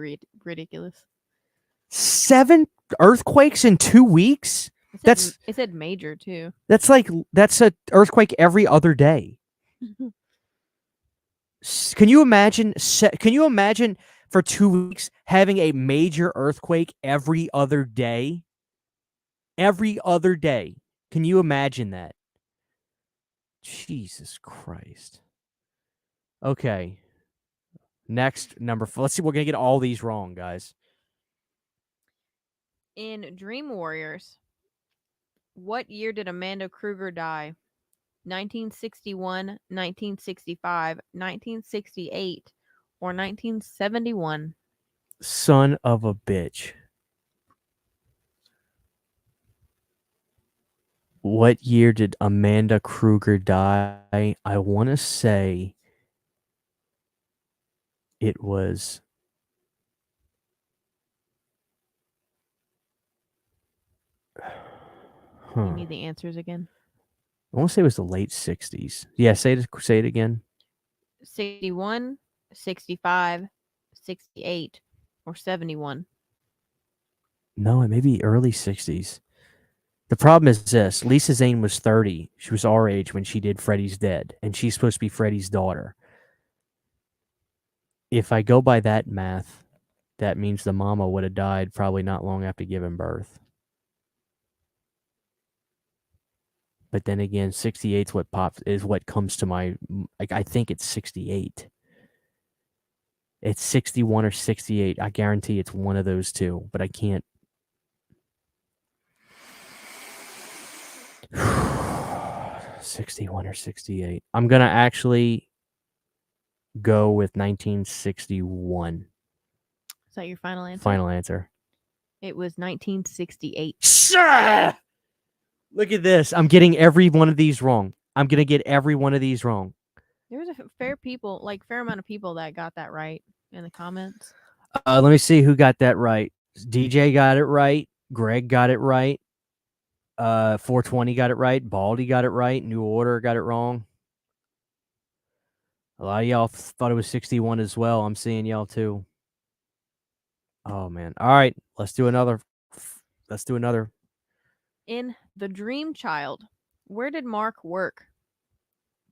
ridiculous. 7 earthquakes in 2 weeks? It said major too. That's a earthquake every other day. Can you imagine? Can you imagine for 2 weeks having a major earthquake every other day? Every other day. Can you imagine that? Jesus Christ. Okay. Next, number 4. Let's see. We're gonna get all these wrong, guys. In Dream Warriors, what year did Amanda Krueger die? 1961, 1965, 1968, or 1971? Son of a bitch. What year did Amanda Krueger die? I want to say it was... You need the answers again. I want to say it was the late 60s. Yeah, say it again. 61, 65, 68, or 71? No, it may be early 60s. The problem is this. Lisa Zane was 30. She was our age when she did Freddy's Dead, and she's supposed to be Freddy's daughter. If I go by that math, that means the mama would have died probably not long after giving birth. But then again, 68 is what comes to my... I think it's 68. It's 61 or 68. I guarantee it's one of those two, but I can't... 61 or 68. I'm going to actually go with 1961. Is that your final answer? Final answer. It was 1968. Sure! Look at this. I'm getting every one of these wrong. I'm going to get every one of these wrong. There was a fair amount of people that got that right in the comments. Let me see who got that right. DJ got it right. Greg got it right. 420 got it right. Baldy got it right. New Order got it wrong. A lot of y'all thought it was 61 as well. I'm seeing y'all too. Oh, man. All right. Let's do another. In The Dream Child, where did Mark work?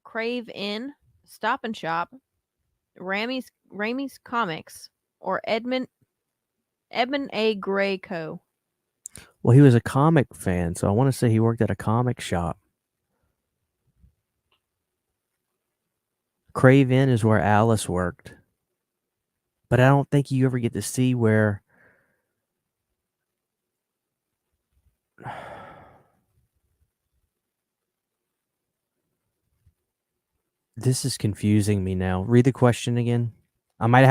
Crave Inn, Stop and Shop, Ramy's Comics, or Edmund A. Gray Co. Well, he was a comic fan, so I want to say he worked at a comic shop. Crave Inn is where Alice worked. But I don't think you ever get to see where... This is confusing me now. Read the question again. I might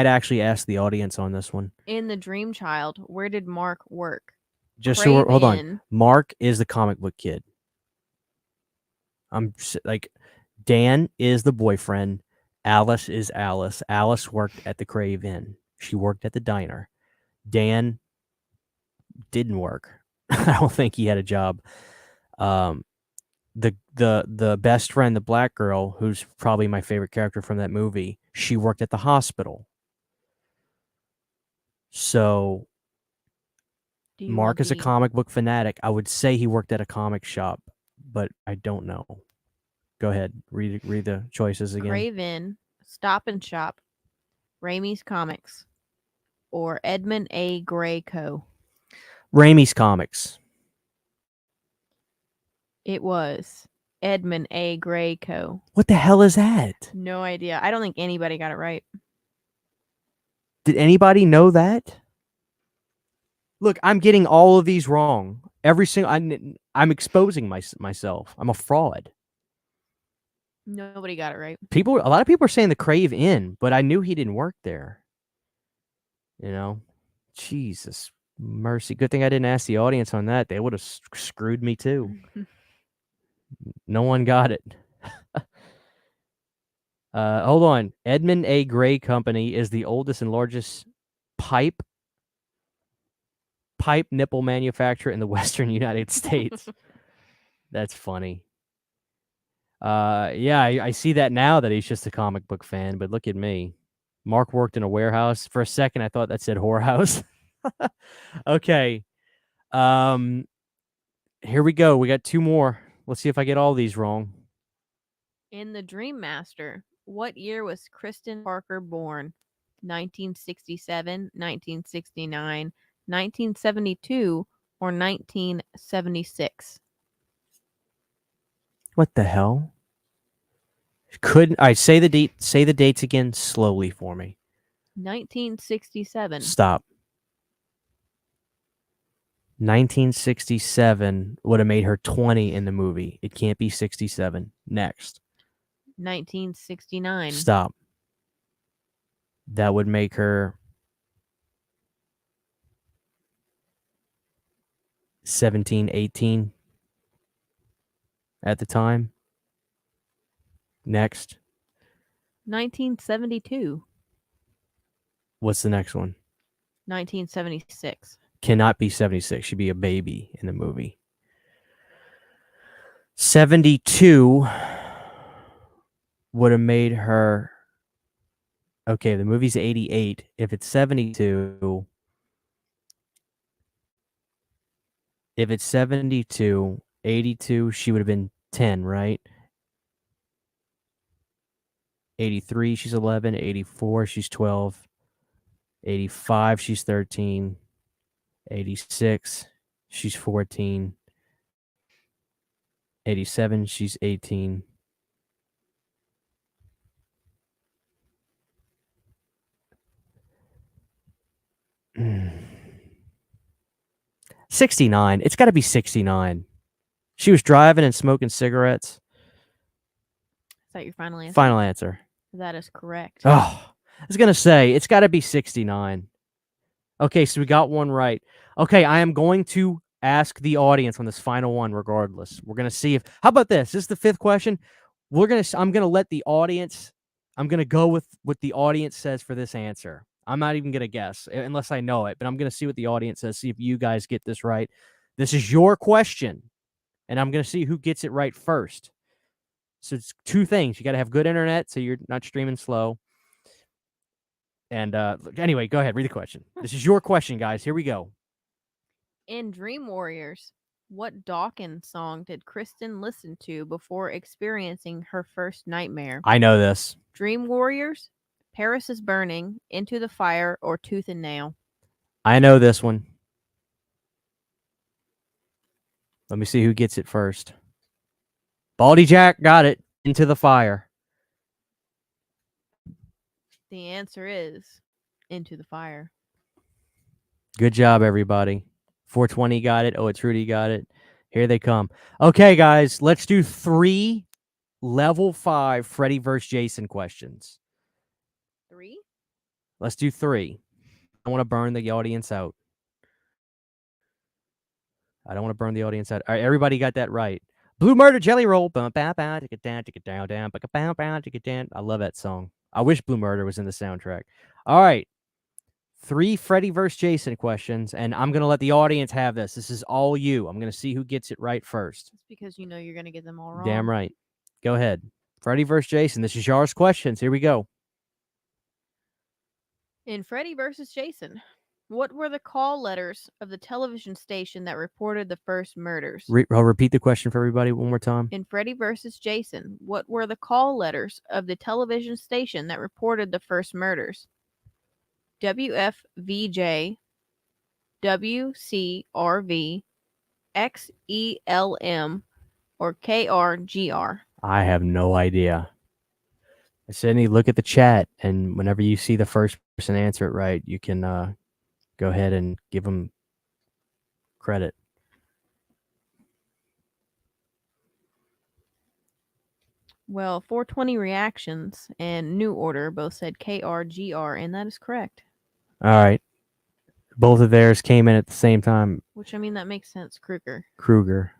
actually ask the audience on this one. In The Dream Child, where did Mark work? Just so hold on. Mark is the comic book kid. I'm like, Dan is the boyfriend. Alice is Alice. Alice worked at the Crave Inn. She worked at the diner. Dan didn't work. I don't think he had a job. The best friend, the black girl, who's probably my favorite character from that movie, she worked at the hospital. So Do you Mark want is a the comic book fanatic. I would say he worked at a comic shop, but I don't know. Go ahead, read the choices again. Craven, Stop and Shop, Raimi's Comics, or Edmund A. Gray Co.? Raimi's Comics. It was Edmund A. Gray Co. What the hell is that? No idea. I don't think anybody got it right. Did anybody know that? Look, I'm getting all of these wrong. Every single I'm exposing myself. I'm a fraud. Nobody got it right. A lot of people are saying the Crave Inn, but I knew he didn't work there. You know, Jesus mercy. Good thing I didn't ask the audience on that. They would have screwed me too. No one got it. Hold on. Edmund A. Gray Company is the oldest and largest pipe nipple manufacturer in the Western United States. That's funny. Yeah, I see that now that he's just a comic book fan, but look at me. Mark worked in a warehouse. For a second, I thought that said whorehouse. Okay. Here we go. We got two more. Let's see if I get all these wrong. In The Dream Master, what year was Kristen Parker born? 1967, 1969, 1972, or 1976? What the hell? Couldn't I say the date? Say the dates again slowly for me. 1967. Stop. 1967 would have made her 20 in the movie. It can't be 67. Next. 1969. Stop. That would make her 17, 18 at the time. Next. 1972. What's the next one? 1976. Cannot be 76. She'd be a baby in the movie. 72 would have made her. Okay, the movie's 88. If it's 72, if it's 72, 82, she would have been 10, right? 83, she's 11. 84, she's 12. 85, she's 13. 86, she's 14. 87, she's 18. 69. It's got to be 69. She was driving and smoking cigarettes. Is that your final answer? Final answer. That is correct. Oh, I was going to say, it's got to be 69. Okay, so we got one right. Okay, I am going to ask the audience on this final one regardless. We're going to see if... How about this? This is the fifth question. I'm going to let the audience... I'm going to go with what the audience says for this answer. I'm not even going to guess unless I know it, but I'm going to see what the audience says, see if you guys get this right. This is your question, and I'm going to see who gets it right first. So it's two things. You got to have good internet so you're not streaming slow. And anyway, go ahead, read the question. This is your question, guys. Here we go. In Dream Warriors, what Dawkins song did Kristen listen to before experiencing her first nightmare? I know this. Dream Warriors, Paris is Burning, Into the Fire, or Tooth and Nail? I know this one. Let me see who gets it first. Baldy Jack got it. Into the Fire. The answer is Into the Fire. Good job, everybody. 420 got it. Oh, it's Rudy got it. Here they come. Okay, guys, let's do 3 level 5 Freddy vs. Jason questions. 3? Let's do 3. I want to burn the audience out. I don't want to burn the audience out. All right, everybody got that right. Blue Murder Jelly Roll. I love that song. I wish Blue Murder was in the soundtrack. All right. 3 Freddy vs. Jason questions, and I'm going to let the audience have this. This is all you. I'm going to see who gets it right first. It's because you know you're going to get them all wrong. Damn right. Go ahead. Freddy vs. Jason. This is yours questions. Here we go. In Freddy vs. Jason, what were the call letters of the television station that reported the first murders? I'll repeat the question for everybody one more time. In Freddy vs. Jason, what were the call letters of the television station that reported the first murders? WFVJ, WCRV, XELM, or KRGR? I have no idea. Sydney, look at the chat, and whenever you see the first person answer it right, you can go ahead and give them credit. Well, 420 Reactions and New Order both said KRGR, and that is correct. All right. Both of theirs came in at the same time. Which, I mean, that makes sense. Krueger.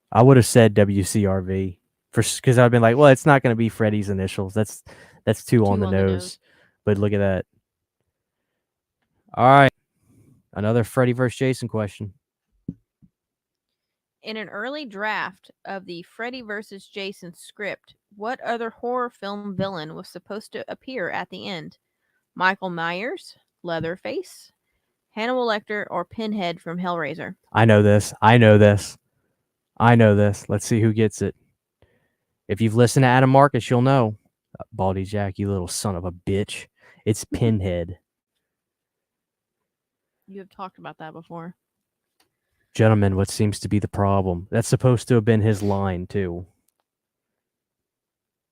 I would have said WCRV because I've been like, well, it's not going to be Freddy's initials. That's too on the nose. But look at that. All right. Another Freddy vs. Jason question. In an early draft of the Freddy vs. Jason script, what other horror film villain was supposed to appear at the end? Michael Myers, Leatherface, Hannibal Lecter, or Pinhead from Hellraiser? I know this. Let's see who gets it. If you've listened to Adam Marcus, you'll know. Baldy Jack, you little son of a bitch. It's Pinhead. You have talked about that before. Gentlemen, what seems to be the problem? That's supposed to have been his line, too.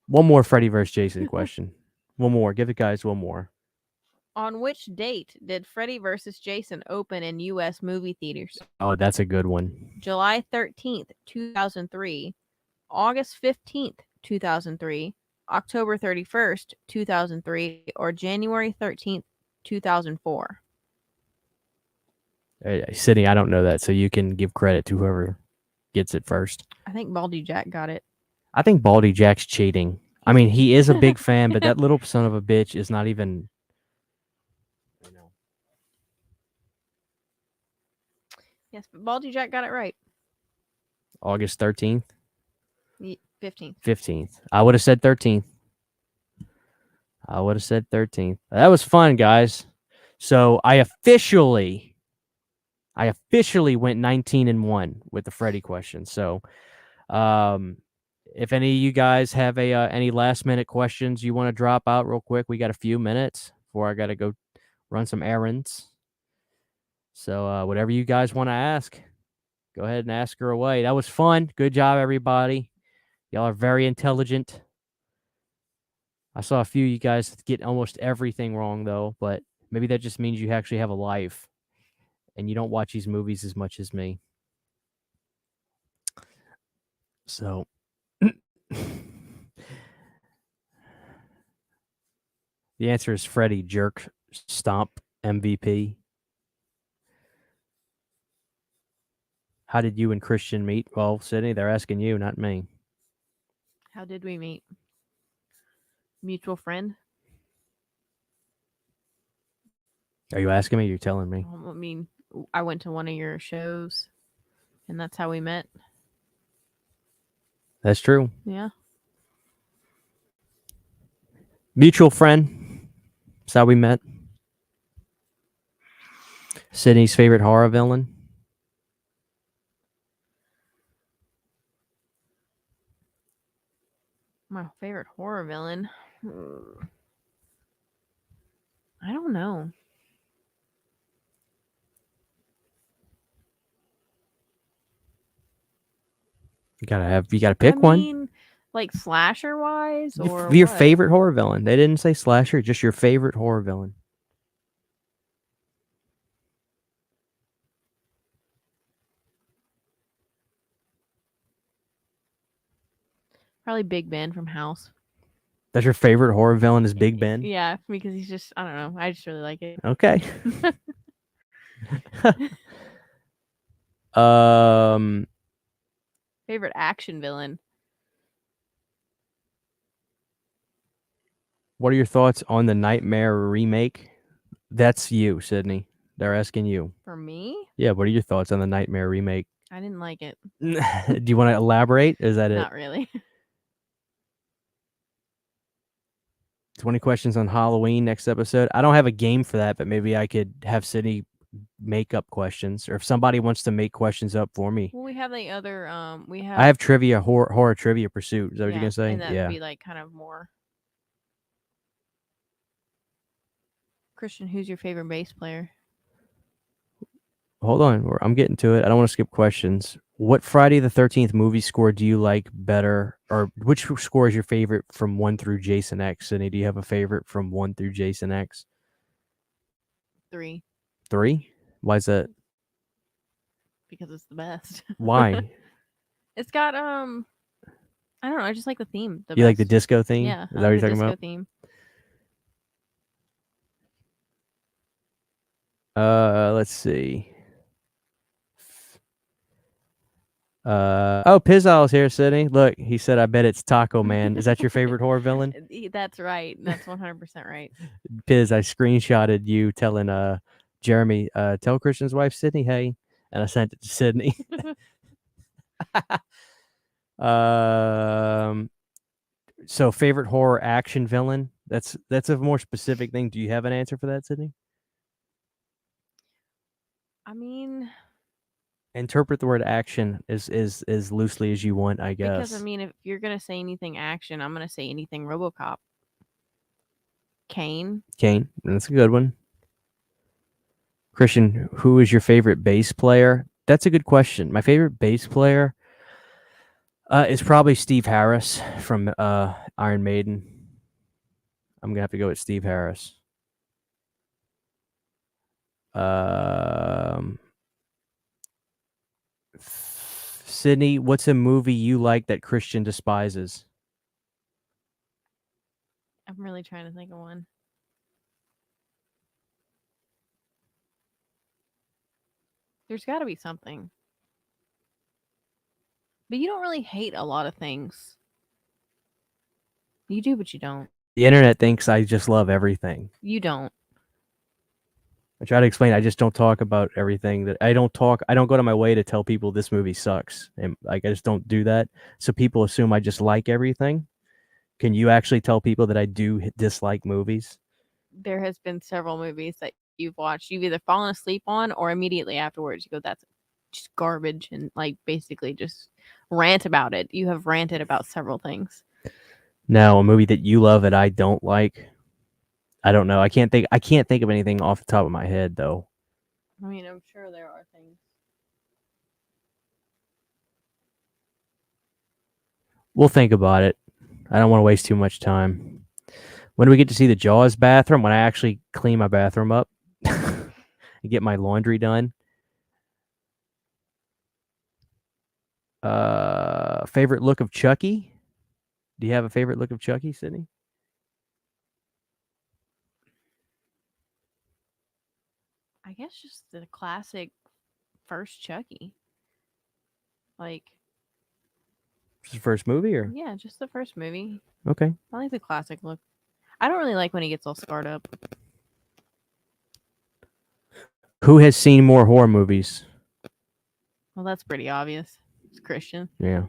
One more Freddy vs. Jason question. One more. Give the guys one more. On which date did Freddy vs. Jason open in U.S. movie theaters? Oh, that's a good one. July 13th, 2003, August 15th, 2003, October 31st, 2003, or January 13th, 2004? Sydney, I don't know that, so you can give credit to whoever gets it first. I think Baldy Jack got it. I think Baldy Jack's cheating. I mean, he is a big fan, but that little son of a bitch is not even... Yes, but Baldy Jack got it right. August 13th? 15th. 15th. I would have said 13th. That was fun, guys. So I officially went 19-1 with the Freddy question. So if any of you guys have any last minute questions you want to drop out real quick, we got a few minutes before I got to go run some errands. So whatever you guys want to ask, go ahead and ask her away. That was fun. Good job, everybody. Y'all are very intelligent. I saw a few of you guys get almost everything wrong, though, but maybe that just means you actually have a life and you don't watch these movies as much as me. So, the answer is Freddy Jerk Stomp MVP. How did you and Christian meet? Well, Sydney, they're asking you, not me. How did we meet? Mutual friend? Are you asking me? Or you're telling me? I mean, I went to one of your shows, and that's how we met. That's true. Yeah. Mutual friend. That's how we met. Sydney's favorite horror villain. My favorite horror villain? I don't know. You gotta pick one. I mean, like slasher wise, or your what? favorite horror villain. They didn't say slasher, just your favorite horror villain. Probably Big Ben from House. That's your favorite horror villain is Big Ben? Yeah, because he's just, I don't know. I just really like it. Okay. Favorite action villain? What are your thoughts on the Nightmare remake? That's you, Sydney. They're asking you. For me? Yeah, what are your thoughts on the Nightmare remake? I didn't like it. Do you want to elaborate? Is that it? Not really. 20 questions on Halloween next episode. I don't have a game for that, but maybe I could have Sydney make up questions, or if somebody wants to make questions up for me. Well, we have the other. We have. I have trivia, horror trivia pursuit. Is that what you're gonna say? And that Yeah. would be like kind of more. Christian, who's your favorite bass player? Hold on, I'm getting to it. I don't want to skip questions. What Friday the 13th movie score do you like better, or which score is your favorite from 1 through Jason X? Sydney, do you have a favorite from 1 through Jason X? 3. 3? Why is that? Because it's the best. Why? It's got I don't know. I just like the theme. You like the disco theme? Yeah, Is that what you're talking about? Theme. Let's see. Pizzol's here, Sydney. Look, he said, I bet it's Taco Man. Is that your favorite horror villain? That's right. That's 100% right. Piz, I screenshotted you telling Jeremy, tell Christian's wife, Sydney, hey. And I sent it to Sydney. So favorite horror action villain? That's a more specific thing. Do you have an answer for that, Sydney? I mean, interpret the word action as loosely as you want, I guess. Because, I mean, if you're going to say anything action, I'm going to say anything RoboCop. Kane. That's a good one. Christian, who is your favorite bass player? That's a good question. My favorite bass player is probably Steve Harris from Iron Maiden. I'm going to have to go with Steve Harris. Sydney, what's a movie you like that Christian despises? I'm really trying to think of one. There's got to be something. But you don't really hate a lot of things. You do, but you don't. The internet thinks I just love everything. You don't. I try to explain. I just don't talk about everything. That I don't go to my way to tell people this movie sucks, and like I just don't do that. So people assume I just like everything. Can you actually tell people that I do dislike movies? There has been several movies that you've watched, you've either fallen asleep on, or immediately afterwards you go, "That's just garbage," and like basically just rant about it. You have ranted about several things. Now, a movie that you love that I don't like. I don't know. I can't think of anything off the top of my head, though. I mean, I'm sure there are things. We'll think about it. I don't want to waste too much time. When do we get to see the Jaws bathroom? When I actually clean my bathroom up and get my laundry done. Favorite look of Chucky? Do you have a favorite look of Chucky, Sydney? I guess just the classic first Chucky. Like, Just the first movie, or? Yeah, just the first movie. Okay. I like the classic look. I don't really like when he gets all scarred up. Who has seen more horror movies? Well, that's pretty obvious. It's Christian. Yeah.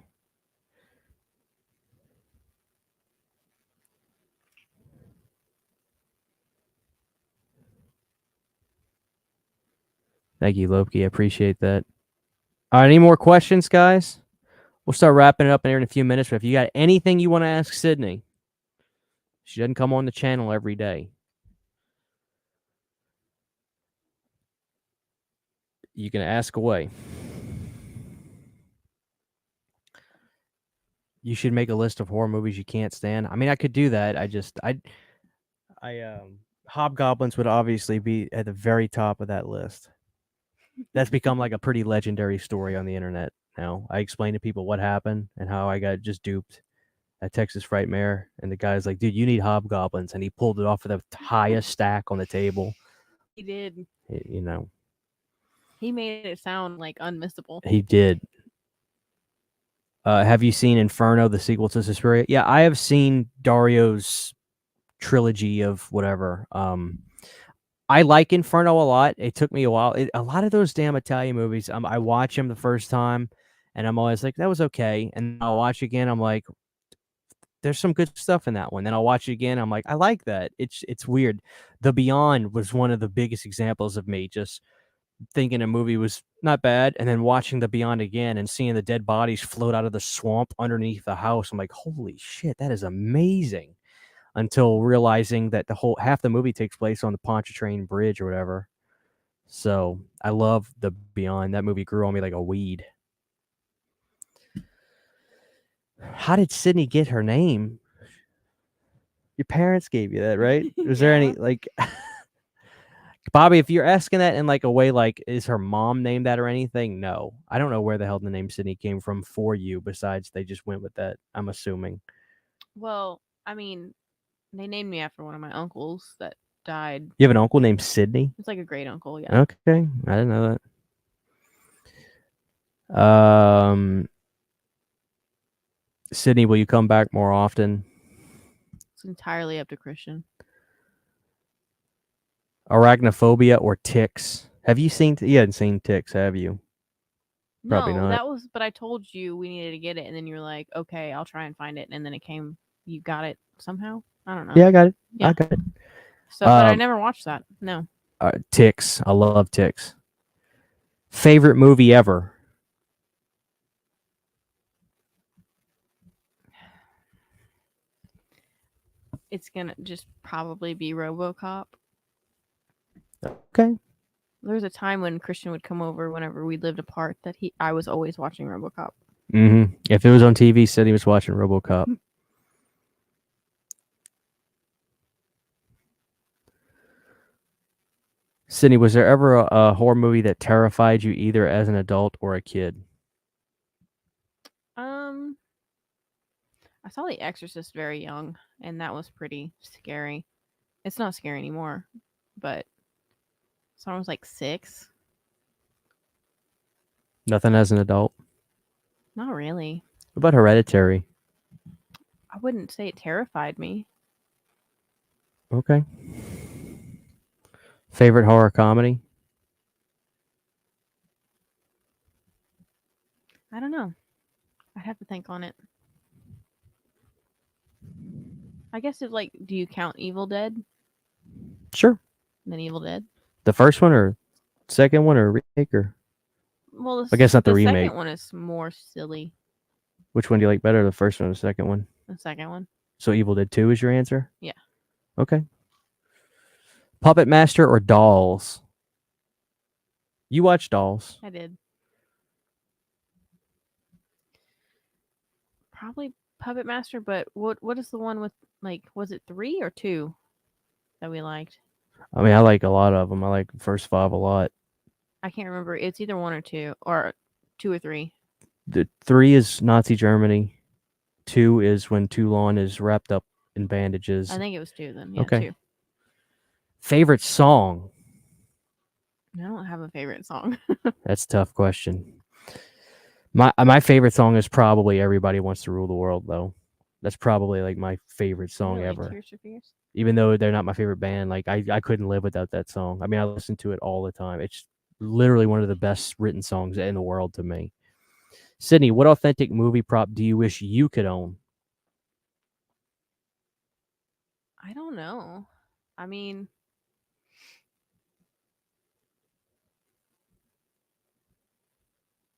Thank you, Loki. I appreciate that. All right, any more questions, guys? We'll start wrapping it up here in a few minutes. But if you got anything you want to ask Sydney, she doesn't come on the channel every day. You can ask away. You should make a list of horror movies you can't stand. I mean, I could do that. Hobgoblins would obviously be at the very top of that list. That's become like a pretty legendary story on the internet now. I explain to people what happened and how I got just duped at Texas Frightmare, and the guy's like, dude, you need hobgoblins, and he pulled it off of the highest stack on the table. He did. You know. He made it sound like unmissable. He did. Have you seen Inferno, the sequel to Suspiria? Yeah, I have seen Dario's trilogy of whatever. I like Inferno a lot. It took me a while. A lot of those damn Italian movies, I watch them the first time, and I'm always like, "That was okay," and I'll watch again, I'm like, "There's some good stuff in that one." Then I'll watch it again, I'm like, "I like that." It's weird. The Beyond was one of the biggest examples of me just thinking a movie was not bad, and then watching The Beyond again and seeing the dead bodies float out of the swamp underneath the house, I'm like, "Holy shit, that is amazing." Until realizing that the whole half the movie takes place on the Pontchartrain Bridge or whatever. So, I love The Beyond. That movie grew on me like a weed. How did Sydney get her name? Your parents gave you that, right? Was there any, Yeah. like Bobby, if you're asking that in, like, a way, like, is her mom named that or anything? No. I don't know where the hell the name Sydney came from for you besides they just went with that, I'm assuming. Well, I mean, they named me after one of my uncles that died. You have an uncle named Sydney? It's like a great uncle, yeah. Okay, I didn't know that. Sydney, will you come back more often? It's entirely up to Christian. Arachnophobia or ticks? Have you seen? You hadn't seen ticks, have you? Probably No, not. that was, but I told you we needed to get it, and then you were like, okay, I'll try and find it, and then it came. You got it somehow. I don't know. Yeah, I got it. Yeah. I got it. So, but I never watched that. No. Ticks. I love ticks. Favorite movie ever? It's gonna just probably be RoboCop. Okay. There was a time when Christian would come over whenever we lived apart that I was always watching RoboCop. Mm-hmm. If it was on TV, Sydney was watching RoboCop. Sydney, was there ever a horror movie that terrified you either as an adult or a kid? I saw The Exorcist very young, and that was pretty scary. It's not scary anymore, but so I was like 6. Nothing as an adult? Not really. What about Hereditary? I wouldn't say it terrified me. Okay. Favorite horror comedy? I don't know. I'd have to think on it. I guess it's like, do you count Evil Dead? Sure. Then Evil Dead? The first one or second one or remake or? Well, I guess not the remake. second one is more silly. Which one do you like better, the first one or the second one? The second one. So Evil Dead 2 is your answer? Yeah. Okay. Puppet Master or Dolls? You watch Dolls. I did. Probably Puppet Master, but what is the one with, like, was it 3 or 2 that we liked? I mean, I like a lot of them. I like the first 5 a lot. I can't remember. It's either 1 or 2, or 2 or 3. The 3 is Nazi Germany. 2 is when Toulon is wrapped up in bandages. I think it was 2 then. Yeah, Okay. 2. Favorite song? I don't have a favorite song. That's a tough question. My favorite song is probably "Everybody Wants to Rule the World," though. That's probably like my favorite song Really? ever. Tears for Fears? Even though they're not my favorite band, like I couldn't live without that song. I mean, I listen to it all the time. It's literally one of the best written songs in the world to me. Sydney, what authentic movie prop do you wish you could own? I don't know. I mean,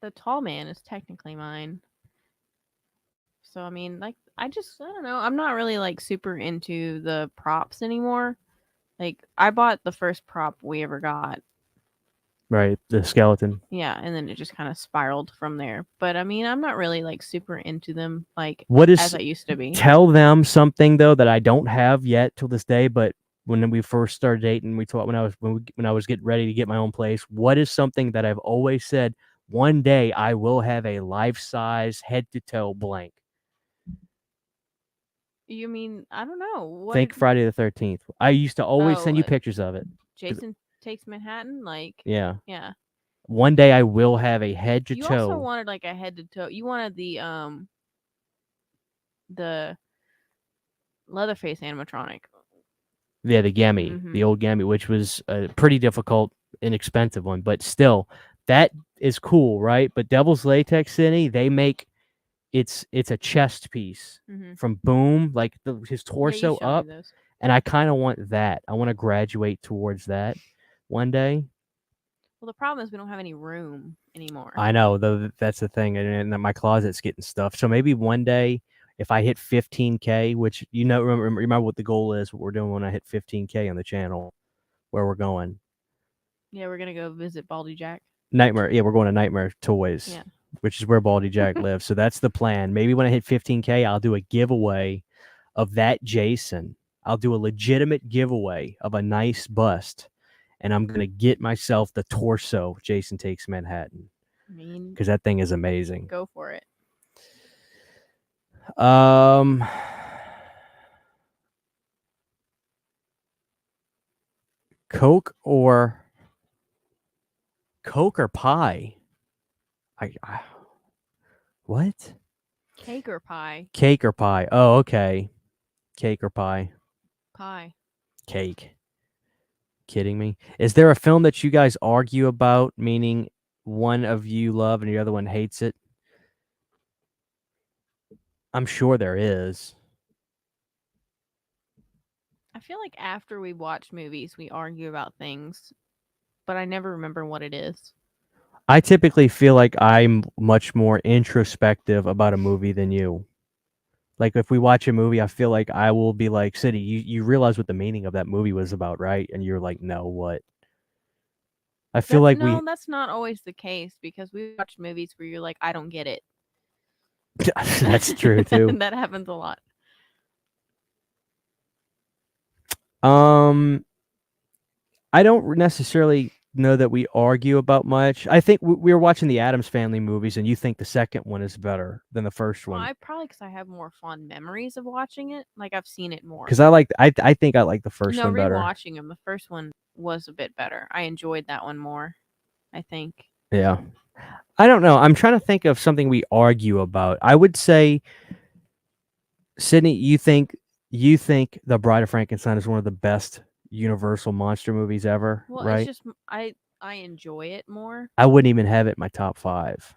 the tall man is technically mine. So I mean, like, I don't know. I'm not really like super into the props anymore. Like, I bought the first prop we ever got. Right, the skeleton. Yeah, and then it just kind of spiraled from there. But I mean, I'm not really like super into them like What is as I used to be. Tell them something though that I don't have yet till this day, but when we first started dating, we talked when I was getting ready to get my own place. What is something that I've always said? One day I will have a life-size head to toe blank. You mean, I don't know. Think Friday the 13th. I used to always send you Oh, pictures of it. Jason Takes Manhattan? Like, Yeah. yeah. One day I will have a head to You also toe. wanted like a head to toe. You wanted the Leatherface animatronic. Yeah, the Gammy, Mhm. the old Gammy, which was a pretty difficult, inexpensive one, but still, that is cool, right? But Devil's Latex City, they make it's a chest piece Mhm. from Boom, like his Yeah, you torso showed me up, those. and I kind of want that. I want to graduate towards that one day. Well, the problem is we don't have any room anymore. I know, though. That's the thing, and my closet's getting stuff. So maybe one day, if I hit 15K, which remember what the goal is, what we're doing when I hit 15K on the channel, where we're going. Yeah, we're gonna go visit Baldy Jack. Nightmare. Yeah, we're going to Nightmare Toys, Yeah. which is where Baldy Jack lives. So that's the plan. Maybe when I hit 15K, I'll do a giveaway of that Jason. I'll do a legitimate giveaway of a nice bust, and I'm gonna get myself the torso Jason Takes Manhattan, I mean, because that thing is amazing. go for it. Coke or pie? What? Cake or pie? Cake or pie? Oh, okay. Cake or pie? Pie. Cake. Kidding me? Is there a film that you guys argue about, meaning one of you love and the other one hates it? I'm sure there is. I feel like after we watch movies, we argue about things, but I never remember what it is. I typically feel like I'm much more introspective about a movie than you. Like, if we watch a movie, I feel like I will be like, City, you realize what the meaning of that movie was about, right? And you're like, no, what? I feel like That's not always the case because we watch movies where you're like, I don't get it. That's true too. That happens a lot. I don't necessarily know that we argue about much. I think we were watching the Addams Family movies, and you think the second one is better than the first Well, one. I probably because I have more fond memories of watching it. Like I've seen it more. Because I think I like the first one better. Rewatching them, the first one was a bit better. I enjoyed that one more, I think. Yeah. I don't know. I'm trying to think of something we argue about. I would say, Sydney, you think The Bride of Frankenstein is one of the best Universal monster movies ever, Well, right? it's just I enjoy it more. I wouldn't even have it in my top 5.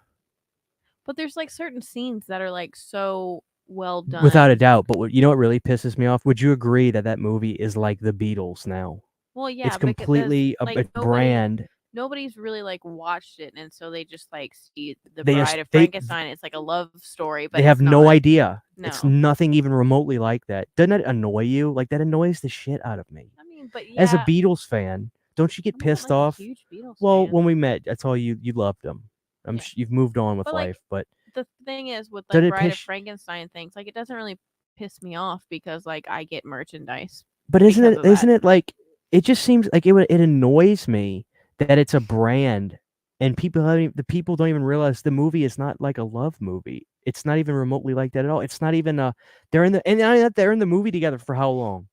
But there's like certain scenes that are like so well done. Without a doubt. But you know what really pisses me off? Would you agree that that movie is like the Beatles now? Well, yeah, It's completely a brand. Nobody's really like watched it, and so they just like see the They Bride of Frankenstein. It's like a love story, but they have no idea. No. It's nothing even remotely like that. Doesn't that annoy you? Like, that annoys the shit out of me. I mean, but As a yeah, Beatles fan, don't you get I'm not, pissed like, a off? huge Beatles Well, fan. when we met, I told you loved them. Yeah. You've moved on with But, like, life, but the thing is with Did like it Bride of piss- Frankenstein things, like it doesn't really piss me off because like I get merchandise. but because of isn't that. it like, it just seems like it annoys me that it's a brand and the people don't even realize the movie is not like a love movie. It's not even remotely like that at all. It's not even they're in the movie together for how long?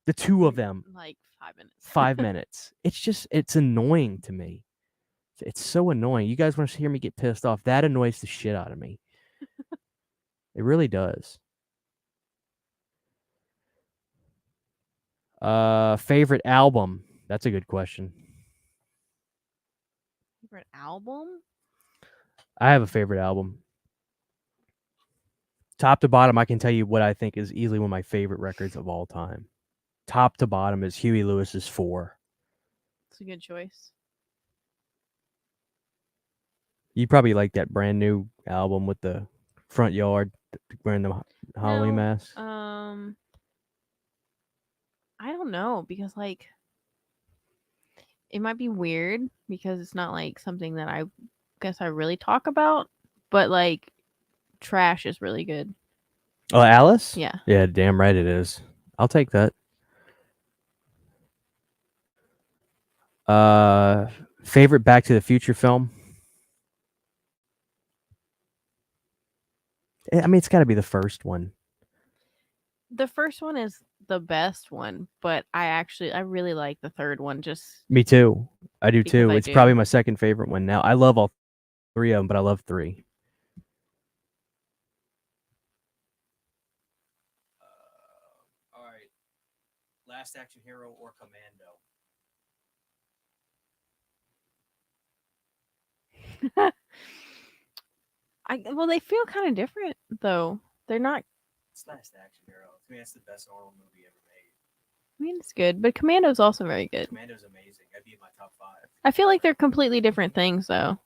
The two of them. Like 5 minutes. 5 minutes. It's annoying to me. It's so annoying. You guys want to hear me get pissed off? That annoys the shit out of me. It really does. Favorite album? That's a good question. Favorite album? I have a favorite album. Top to bottom, I can tell you what I think is easily one of my favorite records of all time. Top to bottom is Huey Lewis's 4. It's a good choice. You probably like that brand new album with the front yard wearing the Halloween mask. I don't know because like it might be weird because it's not like something that I guess I really talk about, but like Trash is really good. Oh, Alice? Yeah. Yeah, damn right it is. I'll take that. Favorite Back to the Future film? I mean, it's got to be the first one. The first one is the best one, but I really like the third one. Just Me too. I do too. I It's do. probably my second favorite one now. I love all 3 of them, but I love 3. All right. Last Action Hero or Commando? Well, they feel kind of different though. They're not. It's Last Action Hero. To me, that's the best Arnold movie ever made. I mean, it's good, but Commando's also very good. Commando's amazing. That'd be in my top 5. I feel like they're completely different things, though.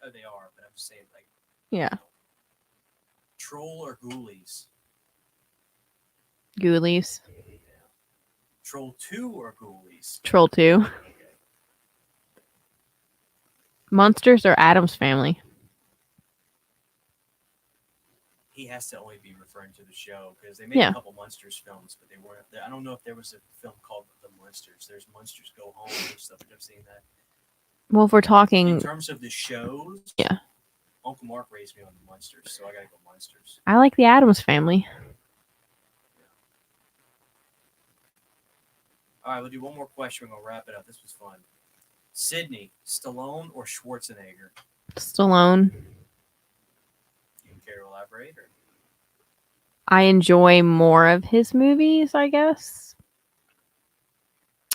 Oh, they are, but I'm just saying, like, Yeah. you know, Troll or Ghoulies? Ghoulies. Yeah. Troll 2 or Ghoulies? Troll 2. Okay. Monsters or Addams Family? He has to only be referring to the show because they made a couple Monsters films, but they weren't. I don't know if there was a film called The Monsters. There's Monsters Go Home and stuff. I've seen that. Well, if we're talking in terms of the shows, yeah, Uncle Mark raised me on the Monsters, so I gotta go Monsters. I like the Addams Family. Yeah. All right, we'll do one more question. We'll wrap it up. This was fun. Sydney, Stallone or Schwarzenegger? Stallone. You care to elaborate? Or? I enjoy more of his movies, I guess.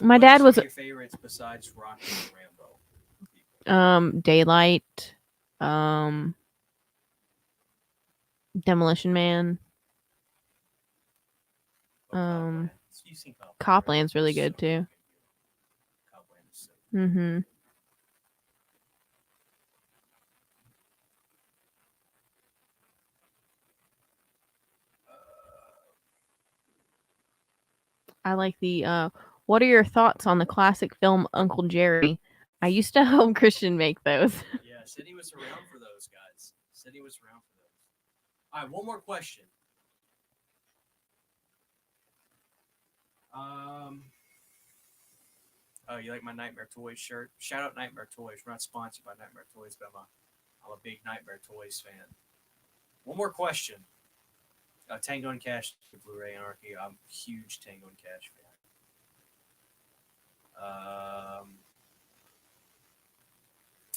My dad was your favorites besides Rocky and Rambo? Daylight, Demolition Man. Copland's really good too. Copland is so I like the what are your thoughts on the classic film Uncle Jerry? I used to help Christian make those. Yeah, Sydney was around for those, guys. Sydney was around for those. All right, one more question. Oh, you like my Nightmare Toys shirt? Shout out Nightmare Toys. We're not sponsored by Nightmare Toys, but I'm a big Nightmare Toys fan. One more question. Tango and Cash, Blu-ray Anarchy. I'm a huge Tango and Cash fan.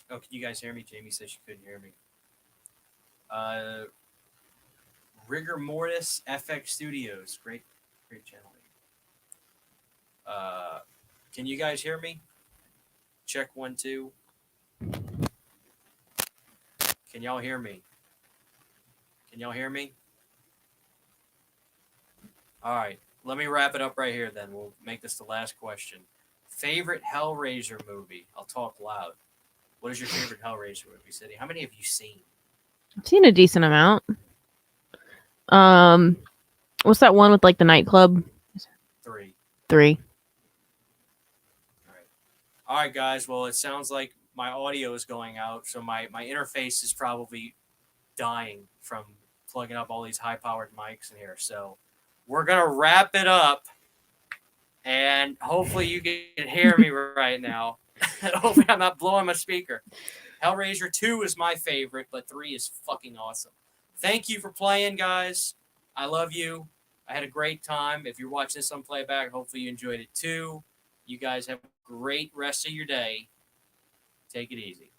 Oh, can you guys hear me? Jamie says she couldn't hear me. Rigor Mortis FX Studios. Great channel. Can you guys hear me? Check 1, 2. Can y'all hear me? Can y'all hear me? All right. Let me wrap it up right here then. We'll make this the last question. Favorite Hellraiser movie? I'll talk loud. What is your favorite Hellraiser movie, City? How many have you seen? I've seen a decent amount. What's that one with like the nightclub? 3. 3. All right, guys. Well, it sounds like my audio is going out, so my interface is probably dying from plugging up all these high-powered mics in here. So we're going to wrap it up, and hopefully you can hear me right now. Hopefully I'm not blowing my speaker. Hellraiser 2 is my favorite, but 3 is fucking awesome. Thank you for playing, guys. I love you. I had a great time. If you're watching this on playback, hopefully you enjoyed it too. You guys have a great rest of your day. Take it easy.